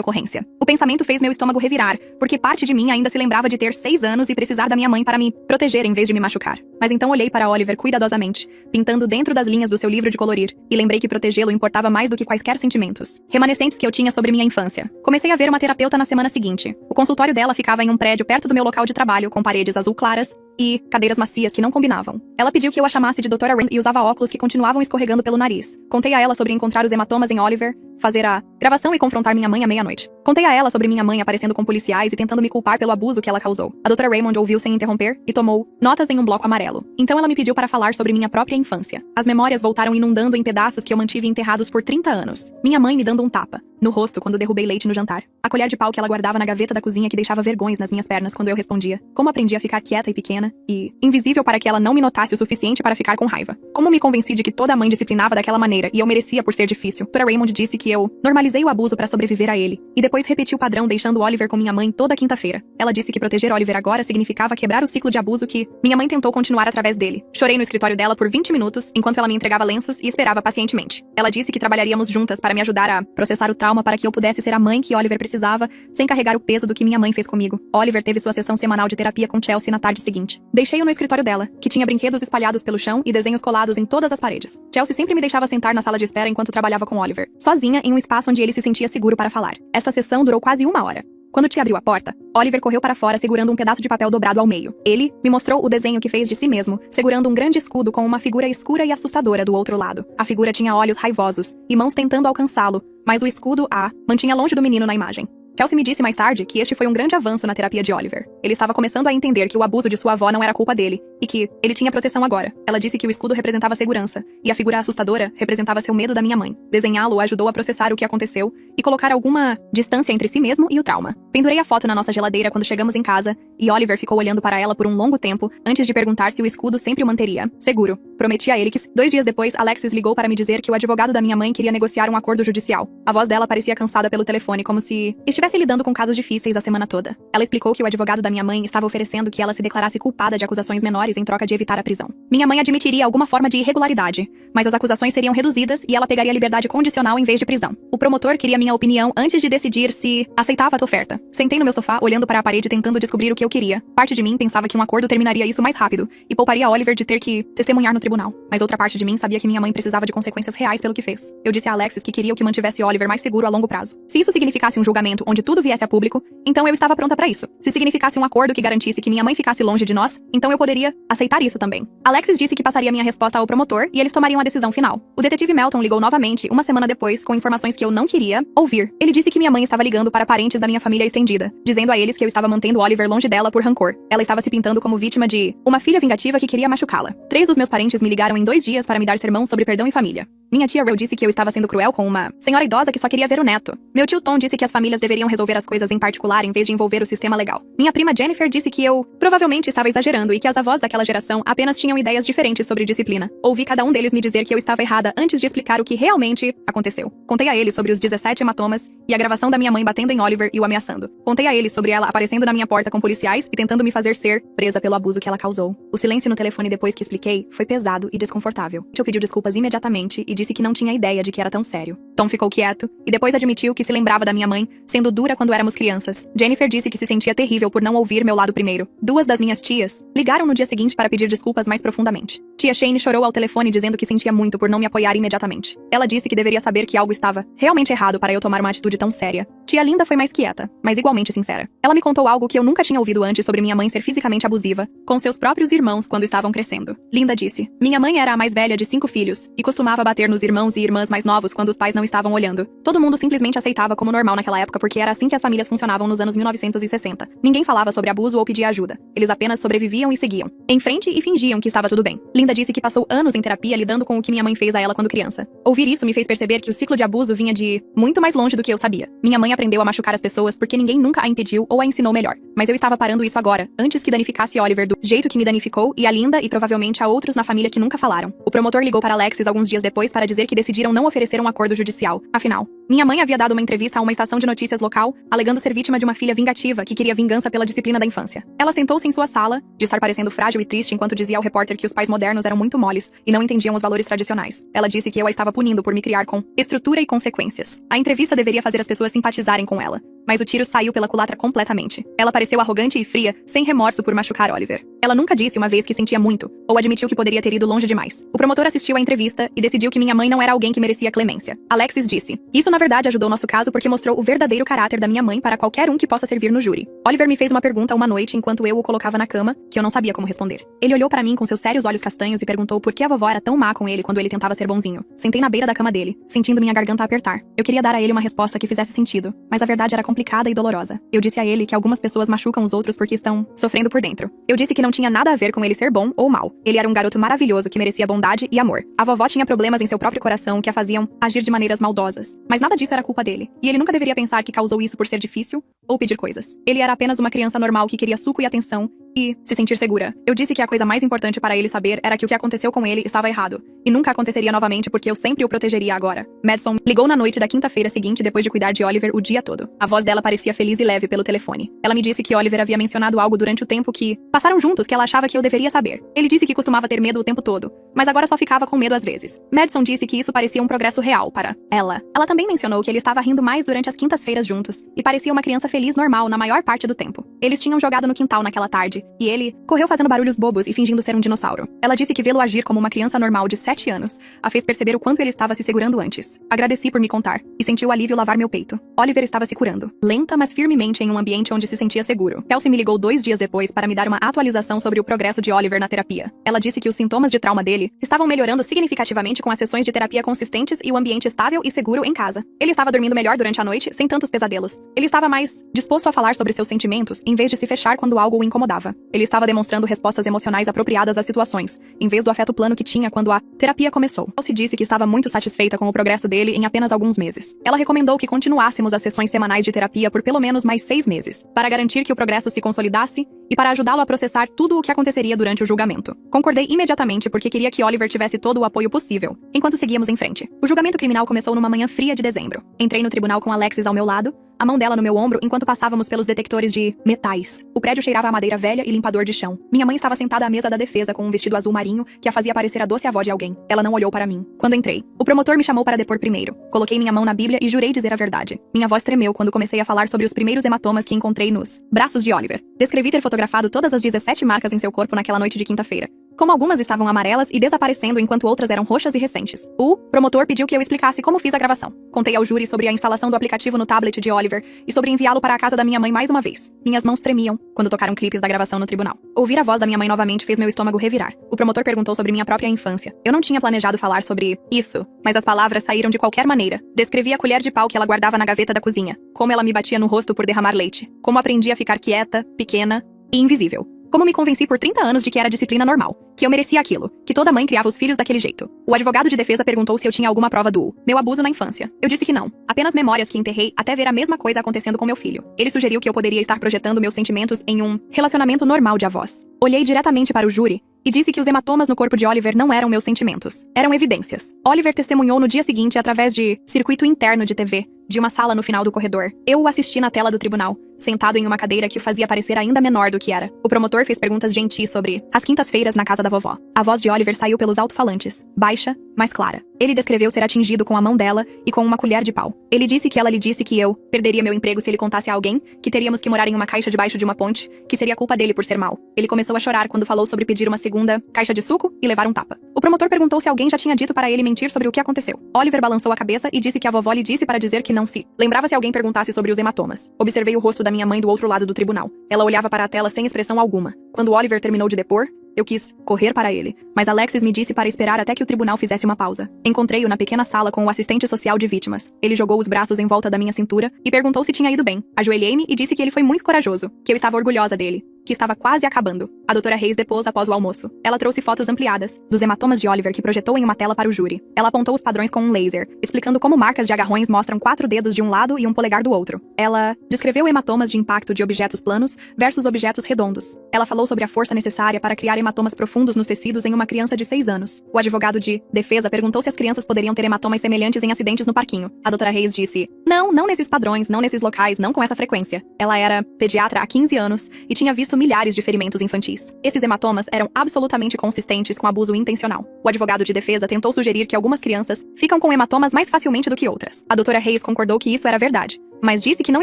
ocorrência. O pensamento fez meu estômago revirar, porque parte de mim ainda se lembrava de ter 6 anos e precisar da minha mãe para me proteger em vez de me machucar. Mas então olhei para Oliver cuidadosamente, pintando dentro das linhas do seu livro de colorir, e lembrei que protegê-lo importava mais do que quaisquer sentimentos remanescentes que eu tinha sobre minha infância. Comecei a ver uma terapeuta na semana seguinte. O consultório dela ficava em um prédio perto do meu local de trabalho, com paredes azul claras e cadeiras macias que não combinavam. Ela pediu que eu a chamasse de Dra. Raymond e usava óculos que continuavam escorregando pelo nariz. Contei a ela sobre encontrar os hematomas em Oliver, fazer a gravação e confrontar minha mãe à meia-noite. Contei a ela sobre minha mãe aparecendo com policiais e tentando me culpar pelo abuso que ela causou. A Dra. Raymond ouviu sem interromper e tomou notas em um bloco amarelo. Então ela me pediu para falar sobre minha própria infância. As memórias voltaram inundando em pedaços que eu mantive enterrados por 30 anos. Minha mãe me dando um tapa no rosto quando derrubei leite no jantar. A colher de pau que ela guardava na gaveta da cozinha que deixava vergões nas minhas pernas quando eu respondia. Como aprendi a ficar quieta e pequena e invisível para que ela não me notasse o suficiente para ficar com raiva. Como me convenci de que toda mãe disciplinava daquela maneira e eu merecia por ser difícil. Dra. Raymond disse que eu normalizei o abuso para sobreviver a ele. E depois repeti o padrão deixando Oliver com minha mãe toda quinta-feira. Ela disse que proteger Oliver agora significava quebrar o ciclo de abuso que minha mãe tentou continuar através dele. Chorei no escritório dela por 20 minutos enquanto ela me entregava lenços e esperava pacientemente. Ela disse que trabalharíamos juntas para me ajudar a processar o trauma para que eu pudesse ser a mãe que Oliver precisava, sem carregar o peso do que minha mãe fez comigo. Oliver teve sua sessão semanal de terapia com Chelsea na tarde seguinte. Deixei-o no escritório dela, que tinha brinquedos espalhados pelo chão e desenhos colados em todas as paredes. Chelsea sempre me deixava sentar na sala de espera enquanto trabalhava com Oliver, sozinha em um espaço onde ele se sentia seguro para falar. Esta sessão durou quase 1 hora. Quando Tia abriu a porta, Oliver correu para fora segurando um pedaço de papel dobrado ao meio. Ele me mostrou o desenho que fez de si mesmo, segurando um grande escudo com uma figura escura e assustadora do outro lado. A figura tinha olhos raivosos e mãos tentando alcançá-lo, mas o escudo mantinha longe do menino na imagem. Kelsey me disse mais tarde que este foi um grande avanço na terapia de Oliver. Ele estava começando a entender que o abuso de sua avó não era culpa dele, e que ele tinha proteção agora. Ela disse que o escudo representava segurança, e a figura assustadora representava seu medo da minha mãe. Desenhá-lo ajudou a processar o que aconteceu e colocar alguma distância entre si mesmo e o trauma. Pendurei a foto na nossa geladeira quando chegamos em casa, e Oliver ficou olhando para ela por um longo tempo, antes de perguntar se o escudo sempre o manteria seguro. Prometi a ele que 2 dias depois, Alexis ligou para me dizer que o advogado da minha mãe queria negociar um acordo judicial. A voz dela parecia cansada pelo telefone, como se estivesse lidando com casos difíceis a semana toda. Ela explicou que o advogado da minha mãe estava oferecendo que ela se declarasse culpada de acusações menores em troca de evitar a prisão. Minha mãe admitiria alguma forma de irregularidade, mas as acusações seriam reduzidas e ela pegaria liberdade condicional em vez de prisão. O promotor queria minha opinião antes de decidir se aceitava a oferta. Sentei no meu sofá, olhando para a parede tentando descobrir o que eu queria. Parte de mim pensava que um acordo terminaria isso mais rápido e pouparia Oliver de ter que testemunhar no tribunal. Mas outra parte de mim sabia que minha mãe precisava de consequências reais pelo que fez. Eu disse a Alexis que queria o que mantivesse Oliver mais seguro a longo prazo. Se isso significasse um julgamento onde tudo viesse a público, então eu estava pronta para isso. Se significasse um acordo que garantisse que minha mãe ficasse longe de nós, então eu poderia aceitar isso também. Alexis disse que passaria minha resposta ao promotor e eles tomariam a decisão final. O detetive Melton ligou novamente, uma semana depois, com informações que eu não queria ouvir. Ele disse que minha mãe estava ligando para parentes da minha família estendida, dizendo a eles que eu estava mantendo Oliver longe dela por rancor. Ela estava se pintando como vítima de uma filha vingativa que queria machucá-la. 3 dos meus parentes me ligaram em 2 dias para me dar sermão sobre perdão e família. Minha tia Rel disse que eu estava sendo cruel com uma senhora idosa que só queria ver o neto. Meu tio Tom disse que as famílias deveriam resolver as coisas em particular em vez de envolver o sistema legal. Minha prima Jennifer disse que eu provavelmente estava exagerando e que as avós daquela geração apenas tinham ideias diferentes sobre disciplina. Ouvi cada um deles me dizer que eu estava errada antes de explicar o que realmente aconteceu. Contei a eles sobre os 17 hematomas e a gravação da minha mãe batendo em Oliver e o ameaçando. Contei a eles sobre ela aparecendo na minha porta com policiais e tentando me fazer ser presa pelo abuso que ela causou. O silêncio no telefone depois que expliquei foi pesado e desconfortável. Eu pedi desculpas imediatamente e disse que não tinha ideia de que era tão sério. Tom ficou quieto e depois admitiu que se lembrava da minha mãe sendo dura quando éramos crianças. Jennifer disse que se sentia terrível por não ouvir meu lado primeiro. 2 das minhas tias ligaram no dia seguinte para pedir desculpas mais profundamente. Tia Shane chorou ao telefone dizendo que sentia muito por não me apoiar imediatamente. Ela disse que deveria saber que algo estava realmente errado para eu tomar uma atitude tão séria. Tia Linda foi mais quieta, mas igualmente sincera. Ela me contou algo que eu nunca tinha ouvido antes sobre minha mãe ser fisicamente abusiva com seus próprios irmãos quando estavam crescendo. Linda disse: minha mãe era a mais velha de 5 filhos e costumava bater nos irmãos e irmãs mais novos quando os pais não estavam olhando. Todo mundo simplesmente aceitava como normal naquela época porque era assim que as famílias funcionavam nos anos 1960. Ninguém falava sobre abuso ou pedia ajuda. Eles apenas sobreviviam e seguiam em frente e fingiam que estava tudo bem. Linda disse que passou anos em terapia lidando com o que minha mãe fez a ela quando criança. Ouvir isso me fez perceber que o ciclo de abuso vinha de muito mais longe do que eu sabia. Minha mãe aprendeu a machucar as pessoas porque ninguém nunca a impediu ou a ensinou melhor. Mas eu estava parando isso agora, antes que danificasse Oliver do jeito que me danificou e a Linda e provavelmente a outros na família que nunca falaram. O promotor ligou para Alexis alguns dias depois para dizer que decidiram não oferecer um acordo judicial. Afinal, minha mãe havia dado uma entrevista a uma estação de notícias local, alegando ser vítima de uma filha vingativa que queria vingança pela disciplina da infância. Ela sentou-se em sua sala, de estar parecendo frágil e triste enquanto dizia ao repórter que os pais modernos eram muito moles e não entendiam os valores tradicionais. Ela disse que eu a estava punindo por me criar com estrutura e consequências. A entrevista deveria fazer as pessoas simpatizarem com ela, mas o tiro saiu pela culatra completamente. Ela pareceu arrogante e fria, sem remorso por machucar Oliver. Ela nunca disse uma vez que sentia muito, ou admitiu que poderia ter ido longe demais. O promotor assistiu à entrevista e decidiu que minha mãe não era alguém que merecia clemência. Alexis disse: isso na verdade ajudou nosso caso porque mostrou o verdadeiro caráter da minha mãe para qualquer um que possa servir no júri. Oliver me fez uma pergunta uma noite enquanto eu o colocava na cama, que eu não sabia como responder. Ele olhou para mim com seus sérios olhos castanhos e perguntou por que a vovó era tão má com ele quando ele tentava ser bonzinho. Sentei na beira da cama dele, sentindo minha garganta apertar. Eu queria dar a ele uma resposta que fizesse sentido, mas a verdade era complicada e dolorosa. Eu disse a ele que algumas pessoas machucam os outros porque estão sofrendo por dentro. Eu disse que não tinha nada a ver com ele ser bom ou mal. Ele era um garoto maravilhoso que merecia bondade e amor. A vovó tinha problemas em seu próprio coração que a faziam agir de maneiras maldosas. Mas nada disso era culpa dele. E ele nunca deveria pensar que causou isso por ser difícil ou pedir coisas. Ele era apenas uma criança normal que queria suco e atenção e se sentir segura. Eu disse que a coisa mais importante para ele saber era que o que aconteceu com ele estava errado. E nunca aconteceria novamente porque eu sempre o protegeria agora. Madison ligou na noite da quinta-feira seguinte depois de cuidar de Oliver o dia todo. A voz dela parecia feliz e leve pelo telefone. Ela me disse que Oliver havia mencionado algo durante o tempo que passaram juntos que ela achava que eu deveria saber. Ele disse que costumava ter medo o tempo todo, mas agora só ficava com medo às vezes. Madison disse que isso parecia um progresso real para ela. Ela também mencionou que ele estava rindo mais durante as quintas-feiras juntos e parecia uma criança feliz normal na maior parte do tempo. Eles tinham jogado no quintal naquela tarde e ele correu fazendo barulhos bobos e fingindo ser um dinossauro. Ela disse que vê-lo agir como uma criança normal de 7 7 anos, a fez perceber o quanto ele estava se segurando antes. Agradeci por me contar, e senti o alívio lavar meu peito. Oliver estava se curando, lenta mas firmemente em um ambiente onde se sentia seguro. Kelsey me ligou 2 dias depois para me dar uma atualização sobre o progresso de Oliver na terapia. Ela disse que os sintomas de trauma dele estavam melhorando significativamente com as sessões de terapia consistentes e o ambiente estável e seguro em casa. Ele estava dormindo melhor durante a noite, sem tantos pesadelos. Ele estava mais disposto a falar sobre seus sentimentos, em vez de se fechar quando algo o incomodava. Ele estava demonstrando respostas emocionais apropriadas às situações, em vez do afeto plano que tinha quando a terapia começou. Kelsey disse que estava muito satisfeita com o progresso dele em apenas alguns meses. Ela recomendou que continuássemos as sessões semanais de terapia por pelo menos mais 6 meses, para garantir que o progresso se consolidasse e para ajudá-lo a processar tudo o que aconteceria durante o julgamento. Concordei imediatamente porque queria que Oliver tivesse todo o apoio possível, enquanto seguíamos em frente. O julgamento criminal começou numa manhã fria de dezembro. Entrei no tribunal com Alexis ao meu lado, a mão dela no meu ombro enquanto passávamos pelos detectores de metais. O prédio cheirava a madeira velha e limpador de chão. Minha mãe estava sentada à mesa da defesa com um vestido azul marinho que a fazia parecer a doce avó de alguém. Ela não olhou para mim. Quando entrei, o promotor me chamou para depor primeiro. Coloquei minha mão na Bíblia e jurei dizer a verdade. Minha voz tremeu quando comecei a falar sobre os primeiros hematomas que encontrei nos braços de Oliver. Descrevi ter fotografado todas as 17 marcas em seu corpo naquela noite de quinta-feira. Como algumas estavam amarelas e desaparecendo enquanto outras eram roxas e recentes. O promotor pediu que eu explicasse como fiz a gravação. Contei ao júri sobre a instalação do aplicativo no tablet de Oliver e sobre enviá-lo para a casa da minha mãe mais uma vez. Minhas mãos tremiam quando tocaram clipes da gravação no tribunal. Ouvir a voz da minha mãe novamente fez meu estômago revirar. O promotor perguntou sobre minha própria infância. Eu não tinha planejado falar sobre isso, mas as palavras saíram de qualquer maneira. Descrevi a colher de pau que ela guardava na gaveta da cozinha, como ela me batia no rosto por derramar leite, como aprendi a ficar quieta, pequena e invisível. Como me convenci por 30 anos de que era disciplina normal, que eu merecia aquilo, que toda mãe criava os filhos daquele jeito. O advogado de defesa perguntou se eu tinha alguma prova do meu abuso na infância. Eu disse que não, apenas memórias que enterrei até ver a mesma coisa acontecendo com meu filho. Ele sugeriu que eu poderia estar projetando meus sentimentos em um relacionamento normal de avós. Olhei diretamente para o júri e disse que os hematomas no corpo de Oliver não eram meus sentimentos, eram evidências. Oliver testemunhou no dia seguinte através de circuito interno de TV, de uma sala no final do corredor. Eu o assisti na tela do tribunal, sentado em uma cadeira que o fazia parecer ainda menor do que era. O promotor fez perguntas gentis sobre as quintas-feiras na casa da vovó. A voz de Oliver saiu pelos alto-falantes, baixa, mas clara. Ele descreveu ser atingido com a mão dela e com uma colher de pau. Ele disse que ela lhe disse que eu perderia meu emprego se ele contasse a alguém, que teríamos que morar em uma caixa debaixo de uma ponte, que seria culpa dele por ser mau. Ele começou a chorar quando falou sobre pedir uma segunda caixa de suco e levar um tapa. O promotor perguntou se alguém já tinha dito para ele mentir sobre o que aconteceu. Oliver balançou a cabeça e disse que a vovó lhe disse para dizer que não se lembrava se alguém perguntasse sobre os hematomas. Observei o rosto da minha mãe do outro lado do tribunal. Ela olhava para a tela sem expressão alguma. Quando Oliver terminou de depor, eu quis correr para ele, mas Alexis me disse para esperar até que o tribunal fizesse uma pausa. Encontrei-o na pequena sala com o assistente social de vítimas. Ele jogou os braços em volta da minha cintura e perguntou se tinha ido bem. Ajoelhei-me e disse que ele foi muito corajoso, que eu estava orgulhosa dele, que estava quase acabando. A doutora Hayes depôs após o almoço. Ela trouxe fotos ampliadas dos hematomas de Oliver que projetou em uma tela para o júri. Ela apontou os padrões com um laser, explicando como marcas de agarrões mostram 4 dedos de um lado e um polegar do outro. Ela descreveu hematomas de impacto de objetos planos versus objetos redondos. Ela falou sobre a força necessária para criar hematomas profundos nos tecidos em uma criança de 6 anos. O advogado de defesa perguntou se as crianças poderiam ter hematomas semelhantes em acidentes no parquinho. A doutora Hayes disse: não nesses padrões, não nesses locais, não com essa frequência. Ela era pediatra há 15 anos e tinha visto milhares de ferimentos infantis. Esses hematomas eram absolutamente consistentes com abuso intencional. O advogado de defesa tentou sugerir que algumas crianças ficam com hematomas mais facilmente do que outras. A doutora Hayes concordou que isso era verdade, mas disse que não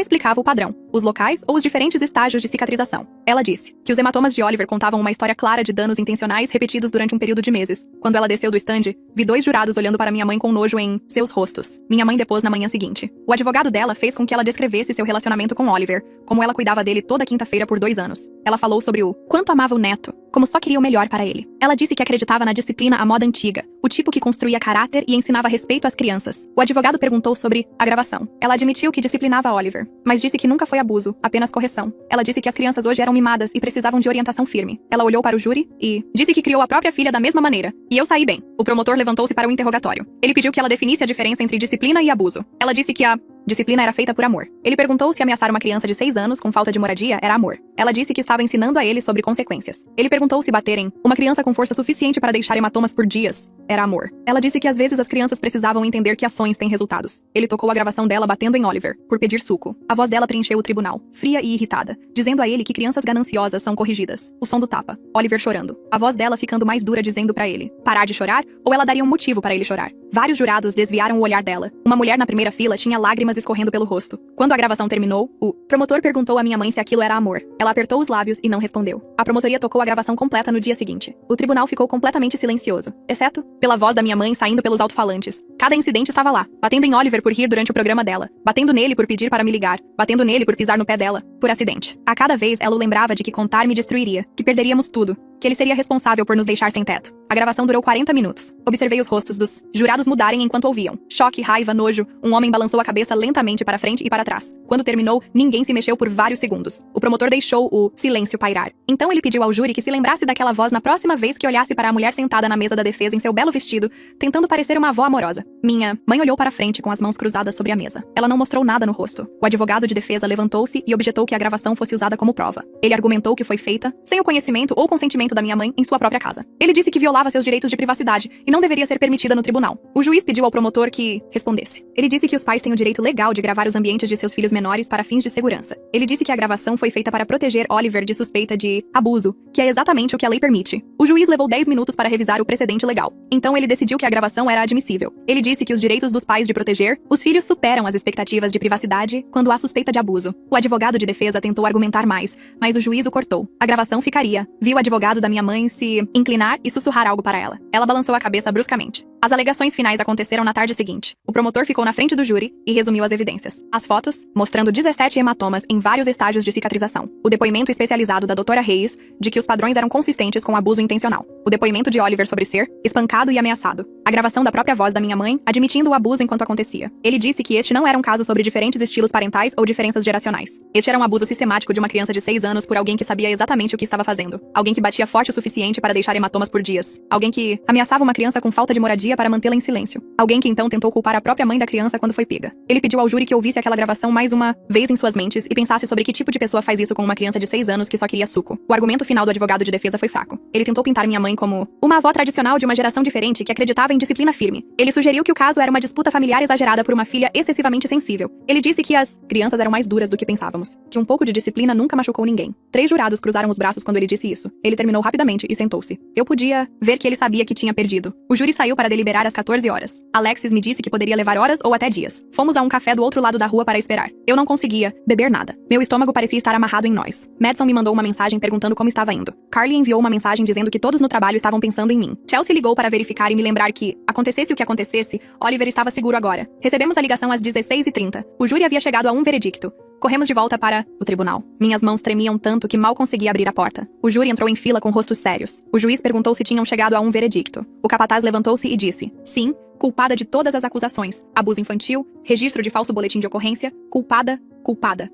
explicava o padrão, os locais ou os diferentes estágios de cicatrização. Ela disse que os hematomas de Oliver contavam uma história clara de danos intencionais repetidos durante um período de meses. Quando ela desceu do estande, vi 2 jurados olhando para minha mãe com nojo em seus rostos. Minha mãe depôs na manhã seguinte. O advogado dela fez com que ela descrevesse seu relacionamento com Oliver, como ela cuidava dele toda quinta-feira por 2 anos. Ela falou sobre o quanto amava o neto, como só queria o melhor para ele. Ela disse que acreditava na disciplina à moda antiga, o tipo que construía caráter e ensinava respeito às crianças. O advogado perguntou sobre a gravação. Ela admitiu que disciplinava Oliver, mas disse que nunca foi abuso, apenas correção. Ela disse que as crianças hoje eram mimadas e precisavam de orientação firme. Ela olhou para o júri e disse que criou a própria filha da mesma maneira. E eu saí bem. O promotor levantou-se para o interrogatório. Ele pediu que ela definisse a diferença entre disciplina e abuso. Ela disse que a disciplina era feita por amor. Ele perguntou se ameaçar uma criança de 6 anos com falta de moradia era amor. Ela disse que estava ensinando a ele sobre consequências. Ele perguntou se baterem uma criança com força suficiente para deixar hematomas por dias era amor. Ela disse que às vezes as crianças precisavam entender que ações têm resultados. Ele tocou a gravação dela batendo em Oliver, por pedir suco. A voz dela preencheu o tribunal, fria e irritada, dizendo a ele que crianças gananciosas são corrigidas. O som do tapa. Oliver chorando. A voz dela ficando mais dura dizendo para ele parar de chorar ou ela daria um motivo para ele chorar. Vários jurados desviaram o olhar dela. Uma mulher na primeira fila tinha lágrimas escorrendo pelo rosto. Quando a gravação terminou, o promotor perguntou à minha mãe se aquilo era amor. Ela apertou os lábios e não respondeu. A promotoria tocou a gravação completa no dia seguinte. O tribunal ficou completamente silencioso, exceto pela voz da minha mãe saindo pelos alto-falantes. Cada incidente estava lá, batendo em Oliver por rir durante o programa dela, batendo nele por pedir para me ligar, batendo nele por pisar no pé dela, por acidente. A cada vez ela o lembrava de que contar me destruiria, que perderíamos tudo, que ele seria responsável por nos deixar sem teto. A gravação durou 40 minutos. Observei os rostos dos jurados mudarem enquanto ouviam. Choque, raiva, nojo. Um homem balançou a cabeça lentamente para frente e para trás. Quando terminou, ninguém se mexeu por vários segundos. O promotor deixou o silêncio pairar. Então ele pediu ao júri que se lembrasse daquela voz na próxima vez que olhasse para a mulher sentada na mesa da defesa em seu belo vestido, tentando parecer uma avó amorosa. Minha mãe olhou para frente com as mãos cruzadas sobre a mesa. Ela não mostrou nada no rosto. O advogado de defesa levantou-se e objetou que a gravação fosse usada como prova. Ele argumentou que foi feita sem o conhecimento ou consentimento da minha mãe em sua própria casa. Ele disse que violava seus direitos de privacidade e não deveria ser permitida no tribunal. O juiz pediu ao promotor que respondesse. Ele disse que os pais têm o direito legal de gravar os ambientes de seus filhos menores para fins de segurança. Ele disse que a gravação foi feita para proteger Oliver de suspeita de abuso, que é exatamente o que a lei permite. O juiz levou 10 minutos para revisar o precedente legal. Então ele decidiu que a gravação era admissível. Ele disse que os direitos dos pais de proteger os filhos superam as expectativas de privacidade quando há suspeita de abuso. O advogado de defesa tentou argumentar mais, mas o juiz o cortou. A gravação ficaria. Viu o advogado da minha mãe se inclinar e sussurrar algo para ela. Ela balançou a cabeça bruscamente. As alegações finais aconteceram na tarde seguinte. O promotor ficou na frente do júri e resumiu as evidências. As fotos, mostrando 17 hematomas em vários estágios de cicatrização. O depoimento especializado da doutora Reis, de que os padrões eram consistentes com abuso intencional. O depoimento de Oliver sobre ser espancado e ameaçado. A gravação da própria voz da minha mãe, admitindo o abuso enquanto acontecia. Ele disse que este não era um caso sobre diferentes estilos parentais ou diferenças geracionais. Este era um abuso sistemático de uma criança de 6 anos por alguém que sabia exatamente o que estava fazendo. Alguém que batia forte o suficiente para deixar hematomas por dias. Alguém que ameaçava uma criança com falta de moradia para mantê-la em silêncio. Alguém que então tentou culpar a própria mãe da criança quando foi pega. Ele pediu ao júri que ouvisse aquela gravação mais uma vez em suas mentes e pensasse sobre que tipo de pessoa faz isso com uma criança de 6 anos que só queria suco. O argumento final do advogado de defesa foi fraco. Ele tentou pintar minha mãe como uma avó tradicional de uma geração diferente que acreditava em disciplina firme. Ele sugeriu que o caso era uma disputa familiar exagerada por uma filha excessivamente sensível. Ele disse que as crianças eram mais duras do que pensávamos. Que um pouco de disciplina nunca machucou ninguém. 3 jurados cruzaram os braços quando ele disse isso. Ele terminou rapidamente e sentou-se. Eu podia ver que ele sabia que tinha perdido. O júri saiu para deliberar às 14 horas. Alexis me disse que poderia levar horas ou até dias. Fomos a um café do outro lado da rua para esperar. Eu não conseguia beber nada. Meu estômago parecia estar amarrado em nós. Madison me mandou uma mensagem perguntando como estava indo. Carly enviou uma mensagem dizendo que todos no trabalho estavam pensando em mim. Chelsea ligou para verificar e me lembrar que, acontecesse o que acontecesse, Oliver estava seguro agora. Recebemos a ligação às 16h30. O júri havia chegado a um veredicto. Corremos de volta para o tribunal. Minhas mãos tremiam tanto que mal conseguia abrir a porta. O júri entrou em fila com rostos sérios. O juiz perguntou se tinham chegado a um veredicto. O capataz levantou-se e disse: sim, culpada de todas as acusações. Abuso infantil, registro de falso boletim de ocorrência, culpada.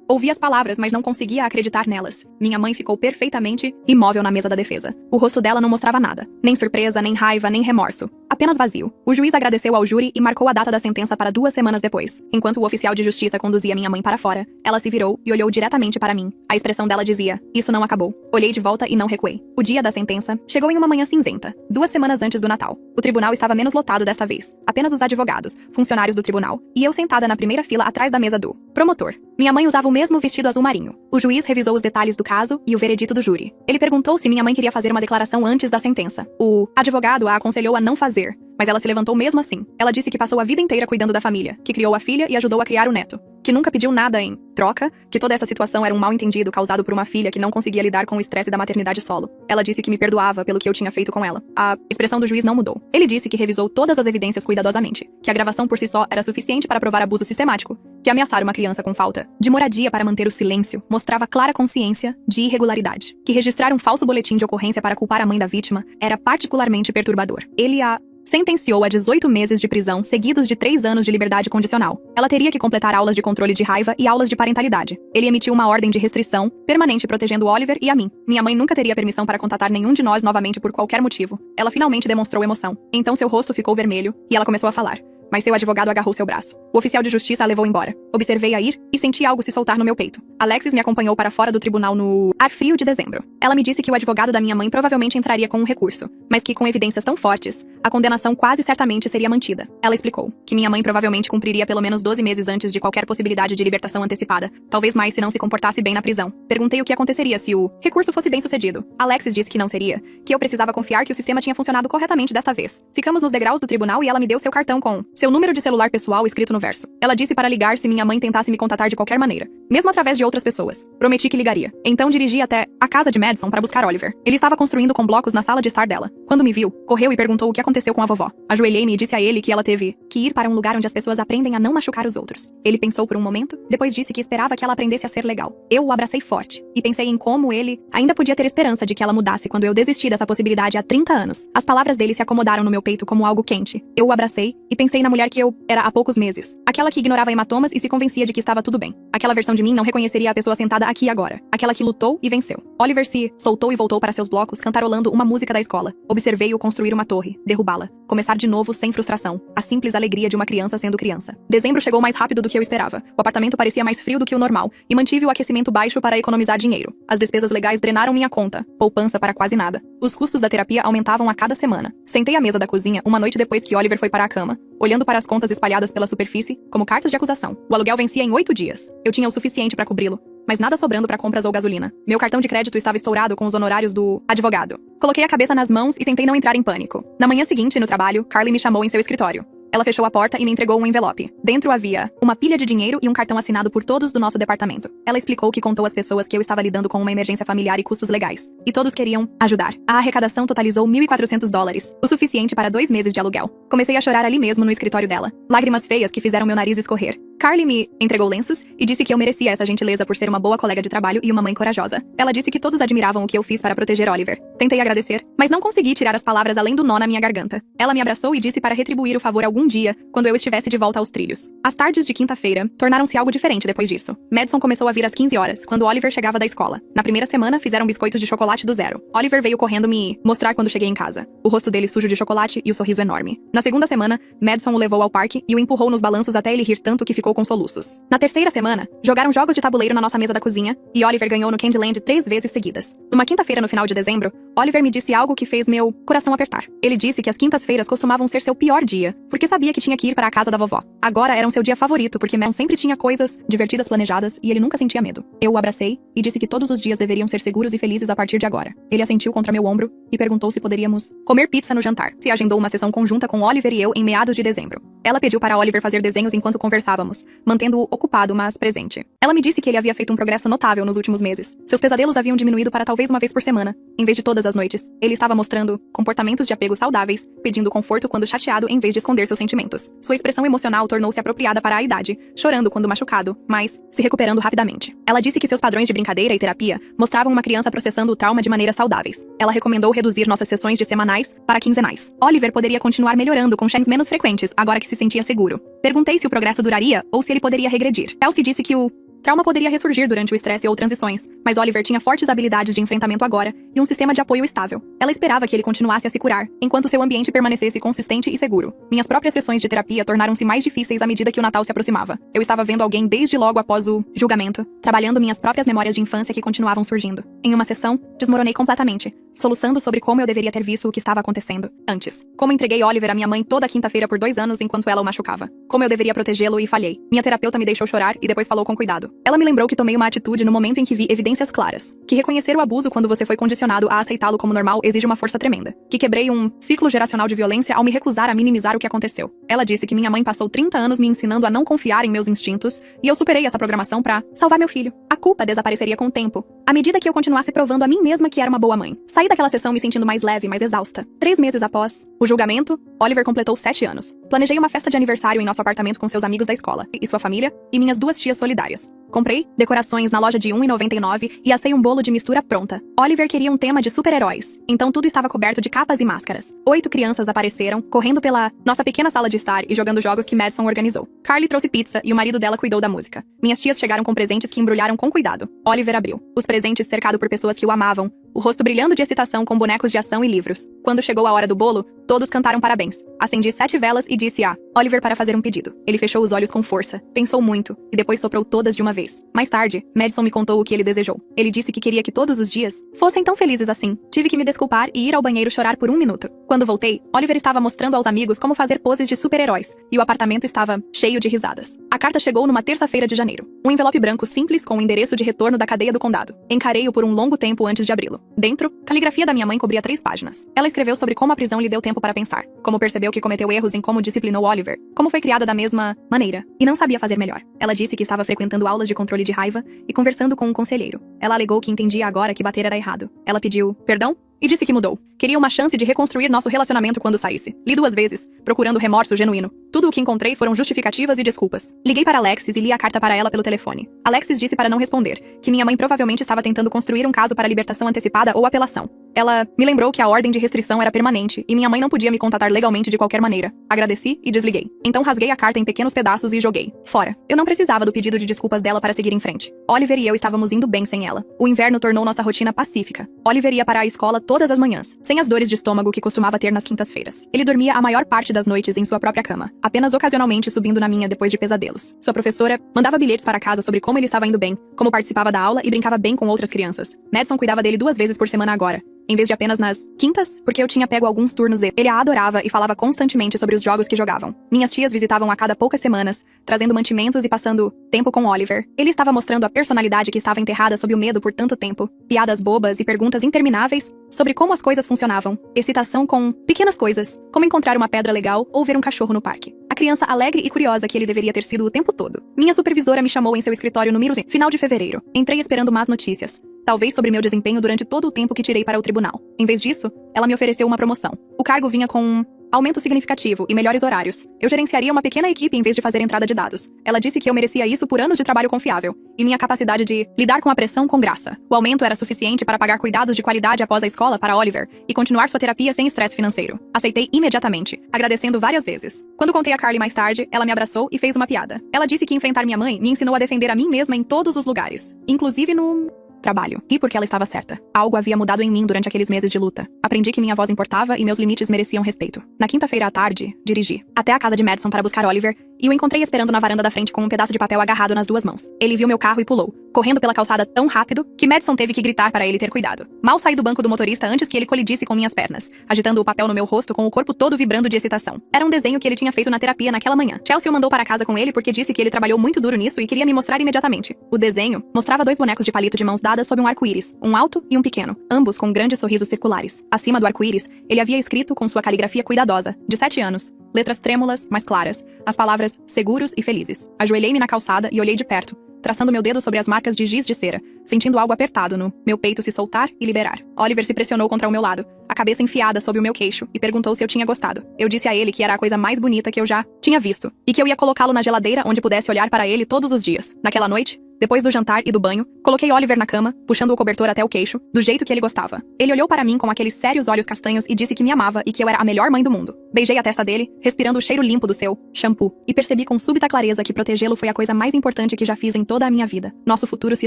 Ouvi as palavras, mas não conseguia acreditar nelas. Minha mãe ficou perfeitamente imóvel na mesa da defesa. O rosto dela não mostrava nada. Nem surpresa, nem raiva, nem remorso. Apenas vazio. O juiz agradeceu ao júri e marcou a data da sentença para 2 semanas depois. Enquanto o oficial de justiça conduzia minha mãe para fora, ela se virou e olhou diretamente para mim. A expressão dela dizia: isso não acabou. Olhei de volta e não recuei. O dia da sentença chegou em uma manhã cinzenta, 2 semanas antes do Natal. O tribunal estava menos lotado dessa vez. Apenas os advogados, funcionários do tribunal, e eu sentada na primeira fila atrás da mesa do promotor. Minha mãe usava o mesmo vestido azul marinho. O juiz revisou os detalhes do caso e o veredito do júri. Ele perguntou se minha mãe queria fazer uma declaração antes da sentença. O advogado a aconselhou a não fazer, mas ela se levantou mesmo assim. Ela disse que passou a vida inteira cuidando da família, que criou a filha e ajudou a criar o neto, que nunca pediu nada em troca, que toda essa situação era um mal-entendido causado por uma filha que não conseguia lidar com o estresse da maternidade solo. Ela disse que me perdoava pelo que eu tinha feito com ela. A expressão do juiz não mudou. Ele disse que revisou todas as evidências cuidadosamente, que a gravação por si só era suficiente para provar abuso sistemático, que ameaçar uma criança com falta de moradia para manter o silêncio mostrava clara consciência de irregularidade, que registrar um falso boletim de ocorrência para culpar a mãe da vítima era particularmente perturbador. Ele a sentenciou a 18 meses de prisão, seguidos de 3 anos de liberdade condicional. Ela teria que completar aulas de controle de raiva e aulas de parentalidade. Ele emitiu uma ordem de restrição permanente protegendo Oliver e a mim. Minha mãe nunca teria permissão para contatar nenhum de nós novamente por qualquer motivo. Ela finalmente demonstrou emoção. Então seu rosto ficou vermelho e ela começou a falar. Mas seu advogado agarrou seu braço. O oficial de justiça a levou embora. Observei-a ir e senti algo se soltar no meu peito. Alexis me acompanhou para fora do tribunal no ar frio de dezembro. Ela me disse que o advogado da minha mãe provavelmente entraria com um recurso, mas que com evidências tão fortes, a condenação quase certamente seria mantida. Ela explicou que minha mãe provavelmente cumpriria pelo menos 12 meses antes de qualquer possibilidade de libertação antecipada, talvez mais se não se comportasse bem na prisão. Perguntei o que aconteceria se o recurso fosse bem sucedido. Alexis disse que não seria, que eu precisava confiar que o sistema tinha funcionado corretamente desta vez. Ficamos nos degraus do tribunal e ela me deu seu cartão com seu número de celular pessoal escrito no verso. Ela disse para ligar se minha mãe tentasse me contatar de qualquer maneira, mesmo através de outras pessoas. Prometi que ligaria. Então dirigi até a casa de Madison para buscar Oliver. Ele estava construindo com blocos na sala de estar dela. Quando me viu, correu e perguntou o que aconteceu com a vovó. Ajoelhei-me e disse a ele que ela teve que ir para um lugar onde as pessoas aprendem a não machucar os outros. Ele pensou por um momento, depois disse que esperava que ela aprendesse a ser legal. Eu o abracei forte e pensei em como ele ainda podia ter esperança de que ela mudasse quando eu desisti dessa possibilidade há 30 anos. As palavras dele se acomodaram no meu peito como algo quente. Eu o abracei e pensei na mulher que eu era há poucos meses. Aquela que ignorava hematomas e se convencia de que estava tudo bem. Aquela versão de mim não reconheceria a pessoa sentada aqui agora. Aquela que lutou e venceu. Oliver se soltou e voltou para seus blocos, cantarolando uma música da escola. Observei-o construir uma torre, derrubá-la, começar de novo sem frustração. A simples alegria de uma criança sendo criança. Dezembro chegou mais rápido do que eu esperava. O apartamento parecia mais frio do que o normal e mantive o aquecimento baixo para economizar dinheiro. As despesas legais drenaram minha conta, poupança para quase nada. Os custos da terapia aumentavam a cada semana. Sentei à mesa da cozinha uma noite depois que Oliver foi para a cama, olhando para as contas espalhadas pela superfície, como cartas de acusação. O aluguel vencia em 8 dias. Eu tinha o suficiente para cobri-lo, mas nada sobrando para compras ou gasolina. Meu cartão de crédito estava estourado com os honorários do advogado. Coloquei a cabeça nas mãos e tentei não entrar em pânico. Na manhã seguinte, no trabalho, Carly me chamou em seu escritório. Ela fechou a porta e me entregou um envelope. Dentro havia uma pilha de dinheiro e um cartão assinado por todos do nosso departamento. Ela explicou que contou às pessoas que eu estava lidando com uma emergência familiar e custos legais. E todos queriam ajudar. A arrecadação totalizou $1.400, o suficiente para 2 meses de aluguel. Comecei a chorar ali mesmo no escritório dela. Lágrimas feias que fizeram meu nariz escorrer. Carly me entregou lenços e disse que eu merecia essa gentileza por ser uma boa colega de trabalho e uma mãe corajosa. Ela disse que todos admiravam o que eu fiz para proteger Oliver. Tentei agradecer, mas não consegui tirar as palavras além do nó na minha garganta. Ela me abraçou e disse para retribuir o favor algum dia, quando eu estivesse de volta aos trilhos. As tardes de quinta-feira tornaram-se algo diferente depois disso. Madison começou a vir às 15 horas, quando Oliver chegava da escola. Na primeira semana, fizeram biscoitos de chocolate do zero. Oliver veio correndo me mostrar quando cheguei em casa. O rosto dele sujo de chocolate e o sorriso enorme. Na segunda semana, Madison o levou ao parque e o empurrou nos balanços até ele rir tanto que ficou com soluços. Na terceira semana, jogaram jogos de tabuleiro na nossa mesa da cozinha e Oliver ganhou no Candyland 3 vezes seguidas. Numa quinta-feira no final de dezembro, Oliver me disse algo que fez meu coração apertar. Ele disse que as quintas-feiras costumavam ser seu pior dia, porque sabia que tinha que ir para a casa da vovó. Agora eram seu dia favorito, porque Madison sempre tinha coisas divertidas planejadas e ele nunca sentia medo. Eu o abracei e disse que todos os dias deveriam ser seguros e felizes a partir de agora. Ele assentiu contra meu ombro e perguntou se poderíamos comer pizza no jantar. Se agendou uma sessão conjunta com Oliver e eu em meados de dezembro. Ela pediu para Oliver fazer desenhos enquanto conversávamos, mantendo-o ocupado, mas presente. Ela me disse que ele havia feito um progresso notável nos últimos meses. Seus pesadelos haviam diminuído para talvez uma vez por semana, em vez de todas as noites. Ele estava mostrando comportamentos de apego saudáveis, pedindo conforto quando chateado em vez de esconder seus sentimentos. Sua expressão emocional tornou-se apropriada para a idade, chorando quando machucado, mas se recuperando rapidamente. Ela disse que seus padrões de brincadeira e terapia mostravam uma criança processando o trauma de maneiras saudáveis. Ela recomendou reduzir nossas sessões de semanais para quinzenais. Oliver poderia continuar melhorando com check-ins menos frequentes, agora que se sentia seguro. Perguntei se o progresso duraria ou se ele poderia regredir. Elsie disse que o trauma poderia ressurgir durante o estresse ou transições, mas Oliver tinha fortes habilidades de enfrentamento agora e um sistema de apoio estável. Ela esperava que ele continuasse a se curar, enquanto seu ambiente permanecesse consistente e seguro. Minhas próprias sessões de terapia tornaram-se mais difíceis à medida que o Natal se aproximava. Eu estava vendo alguém desde logo após o julgamento, trabalhando minhas próprias memórias de infância que continuavam surgindo. Em uma sessão, desmoronei completamente, soluçando sobre como eu deveria ter visto o que estava acontecendo antes. Como entreguei Oliver à minha mãe toda quinta-feira por 2 anos enquanto ela o machucava. Como eu deveria protegê-lo e falhei. Minha terapeuta me deixou chorar e depois falou com cuidado. Ela me lembrou que tomei uma atitude no momento em que vi evidências claras. Que reconhecer o abuso quando você foi condicionado a aceitá-lo como normal exige uma força tremenda. Que quebrei um ciclo geracional de violência ao me recusar a minimizar o que aconteceu. Ela disse que minha mãe passou 30 anos me ensinando a não confiar em meus instintos e eu superei essa programação pra salvar meu filho. A culpa desapareceria com o tempo, à medida que eu continuasse provando a mim mesma que era uma boa mãe. Saí daquela sessão me sentindo mais leve, mais exausta. 3 meses após o julgamento, Oliver completou 7 anos. Planejei uma festa de aniversário em nosso apartamento com seus amigos da escola, e sua família, e minhas 2 tias solidárias. Comprei decorações na loja de R$1,99 e assei um bolo de mistura pronta. Oliver queria um tema de super-heróis, então tudo estava coberto de capas e máscaras. 8 crianças apareceram, correndo pela nossa pequena sala de estar e jogando jogos que Madison organizou. Carly trouxe pizza e o marido dela cuidou da música. Minhas tias chegaram com presentes que embrulharam com cuidado. Oliver abriu. Os presentes cercado por pessoas que o amavam, o rosto brilhando de excitação com bonecos de ação e livros. Quando chegou a hora do bolo, Todos cantaram parabéns. Acendi 7 velas e disse a Oliver para fazer um pedido. Ele fechou os olhos com força, pensou muito, e depois soprou todas de uma vez. Mais tarde, Madison me contou o que ele desejou. Ele disse que queria que todos os dias fossem tão felizes assim. Tive que me desculpar e ir ao banheiro chorar por 1 minuto. Quando voltei, Oliver estava mostrando aos amigos como fazer poses de super-heróis, e o apartamento estava cheio de risadas. A carta chegou numa terça-feira de janeiro. Um envelope branco simples com o endereço de retorno da cadeia do condado. Encarei-o por um longo tempo antes de abri-lo. Dentro, caligrafia da minha mãe cobria 3 páginas. Ela escreveu sobre como a prisão lhe deu tempo para pensar, como percebeu que cometeu erros em como disciplinou Oliver, como foi criada da mesma maneira, e não sabia fazer melhor. Ela disse que estava frequentando aulas de controle de raiva e conversando com um conselheiro. Ela alegou que entendia agora que bater era errado. Ela pediu perdão e disse que mudou. Queria uma chance de reconstruir nosso relacionamento quando saísse. Li 2 vezes, procurando remorso genuíno. Tudo o que encontrei foram justificativas e desculpas. Liguei para Alexis e li a carta para ela pelo telefone. Alexis disse para não responder, que minha mãe provavelmente estava tentando construir um caso para libertação antecipada ou apelação. Ela me lembrou que a ordem de restrição era permanente e minha mãe não podia me contatar legalmente de qualquer maneira. Agradeci e desliguei. Então rasguei a carta em pequenos pedaços e joguei fora. Eu não precisava do pedido de desculpas dela para seguir em frente. Oliver e eu estávamos indo bem sem ela. O inverno tornou nossa rotina pacífica. Oliver ia para a escola todas as manhãs, sem as dores de estômago que costumava ter nas quintas-feiras. Ele dormia a maior parte das noites em sua própria cama, apenas ocasionalmente subindo na minha depois de pesadelos. Sua professora mandava bilhetes para casa sobre como ele estava indo bem, como participava da aula e brincava bem com outras crianças. Madison cuidava dele 2 vezes por semana agora, em vez de apenas nas quintas, porque eu tinha pego alguns turnos dele. Ele a adorava e falava constantemente sobre os jogos que jogavam. Minhas tias visitavam a cada poucas semanas, trazendo mantimentos e passando tempo com Oliver. Ele estava mostrando a personalidade que estava enterrada sob o medo por tanto tempo. Piadas bobas e perguntas intermináveis sobre como as coisas funcionavam. Excitação com pequenas coisas, como encontrar uma pedra legal ou ver um cachorro no parque. A criança alegre e curiosa que ele deveria ter sido o tempo todo. Minha supervisora me chamou em seu escritório no final de fevereiro. Entrei esperando más notícias. Talvez sobre meu desempenho durante todo o tempo que tirei para o tribunal. Em vez disso, ela me ofereceu uma promoção. O cargo vinha com um aumento significativo e melhores horários. Eu gerenciaria uma pequena equipe em vez de fazer entrada de dados. Ela disse que eu merecia isso por anos de trabalho confiável e minha capacidade de lidar com a pressão com graça. O aumento era suficiente para pagar cuidados de qualidade após a escola para Oliver e continuar sua terapia sem estresse financeiro. Aceitei imediatamente, agradecendo várias vezes. Quando contei a Carly mais tarde, ela me abraçou e fez uma piada. Ela disse que enfrentar minha mãe me ensinou a defender a mim mesma em todos os lugares, inclusive no trabalho. E porque ela estava certa. Algo havia mudado em mim durante aqueles meses de luta. Aprendi que minha voz importava e meus limites mereciam respeito. Na quinta-feira à tarde, dirigi até a casa de Madison para buscar Oliver e o encontrei esperando na varanda da frente com um pedaço de papel agarrado nas 2 mãos. Ele viu meu carro e pulou, correndo pela calçada tão rápido que Madison teve que gritar para ele ter cuidado. Mal saí do banco do motorista antes que ele colidisse com minhas pernas, agitando o papel no meu rosto com o corpo todo vibrando de excitação. Era um desenho que ele tinha feito na terapia naquela manhã. Chelsea o mandou para casa com ele porque disse que ele trabalhou muito duro nisso e queria me mostrar imediatamente. O desenho mostrava 2 bonecos de palito de mãos dadas sob um arco-íris, um alto e um pequeno, ambos com grandes sorrisos circulares. Acima do arco-íris, ele havia escrito com sua caligrafia cuidadosa, de 7 anos, letras trêmulas, mas claras, as palavras seguros e felizes. Ajoelhei-me na calçada e olhei de perto, traçando meu dedo sobre as marcas de giz de cera, sentindo algo apertado no meu peito se soltar e liberar. Oliver se pressionou contra o meu lado, a cabeça enfiada sob o meu queixo, e perguntou se eu tinha gostado. Eu disse a ele que era a coisa mais bonita que eu já tinha visto, e que eu ia colocá-lo na geladeira onde pudesse olhar para ele todos os dias. Naquela noite, depois do jantar e do banho, coloquei Oliver na cama, puxando o cobertor até o queixo, do jeito que ele gostava. Ele olhou para mim com aqueles sérios olhos castanhos e disse que me amava e que eu era a melhor mãe do mundo. Beijei a testa dele, respirando o cheiro limpo do seu shampoo, e percebi com súbita clareza que protegê-lo foi a coisa mais importante que já fiz em toda a minha vida. Nosso futuro se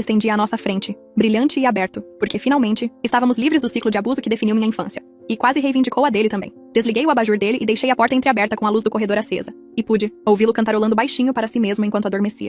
estendia à nossa frente, brilhante e aberto, porque finalmente estávamos livres do ciclo de abuso que definiu minha infância. E quase reivindicou a dele também. Desliguei o abajur dele e deixei a porta entreaberta com a luz do corredor acesa. E pude ouvi-lo cantarolando baixinho para si mesmo enquanto adormecia.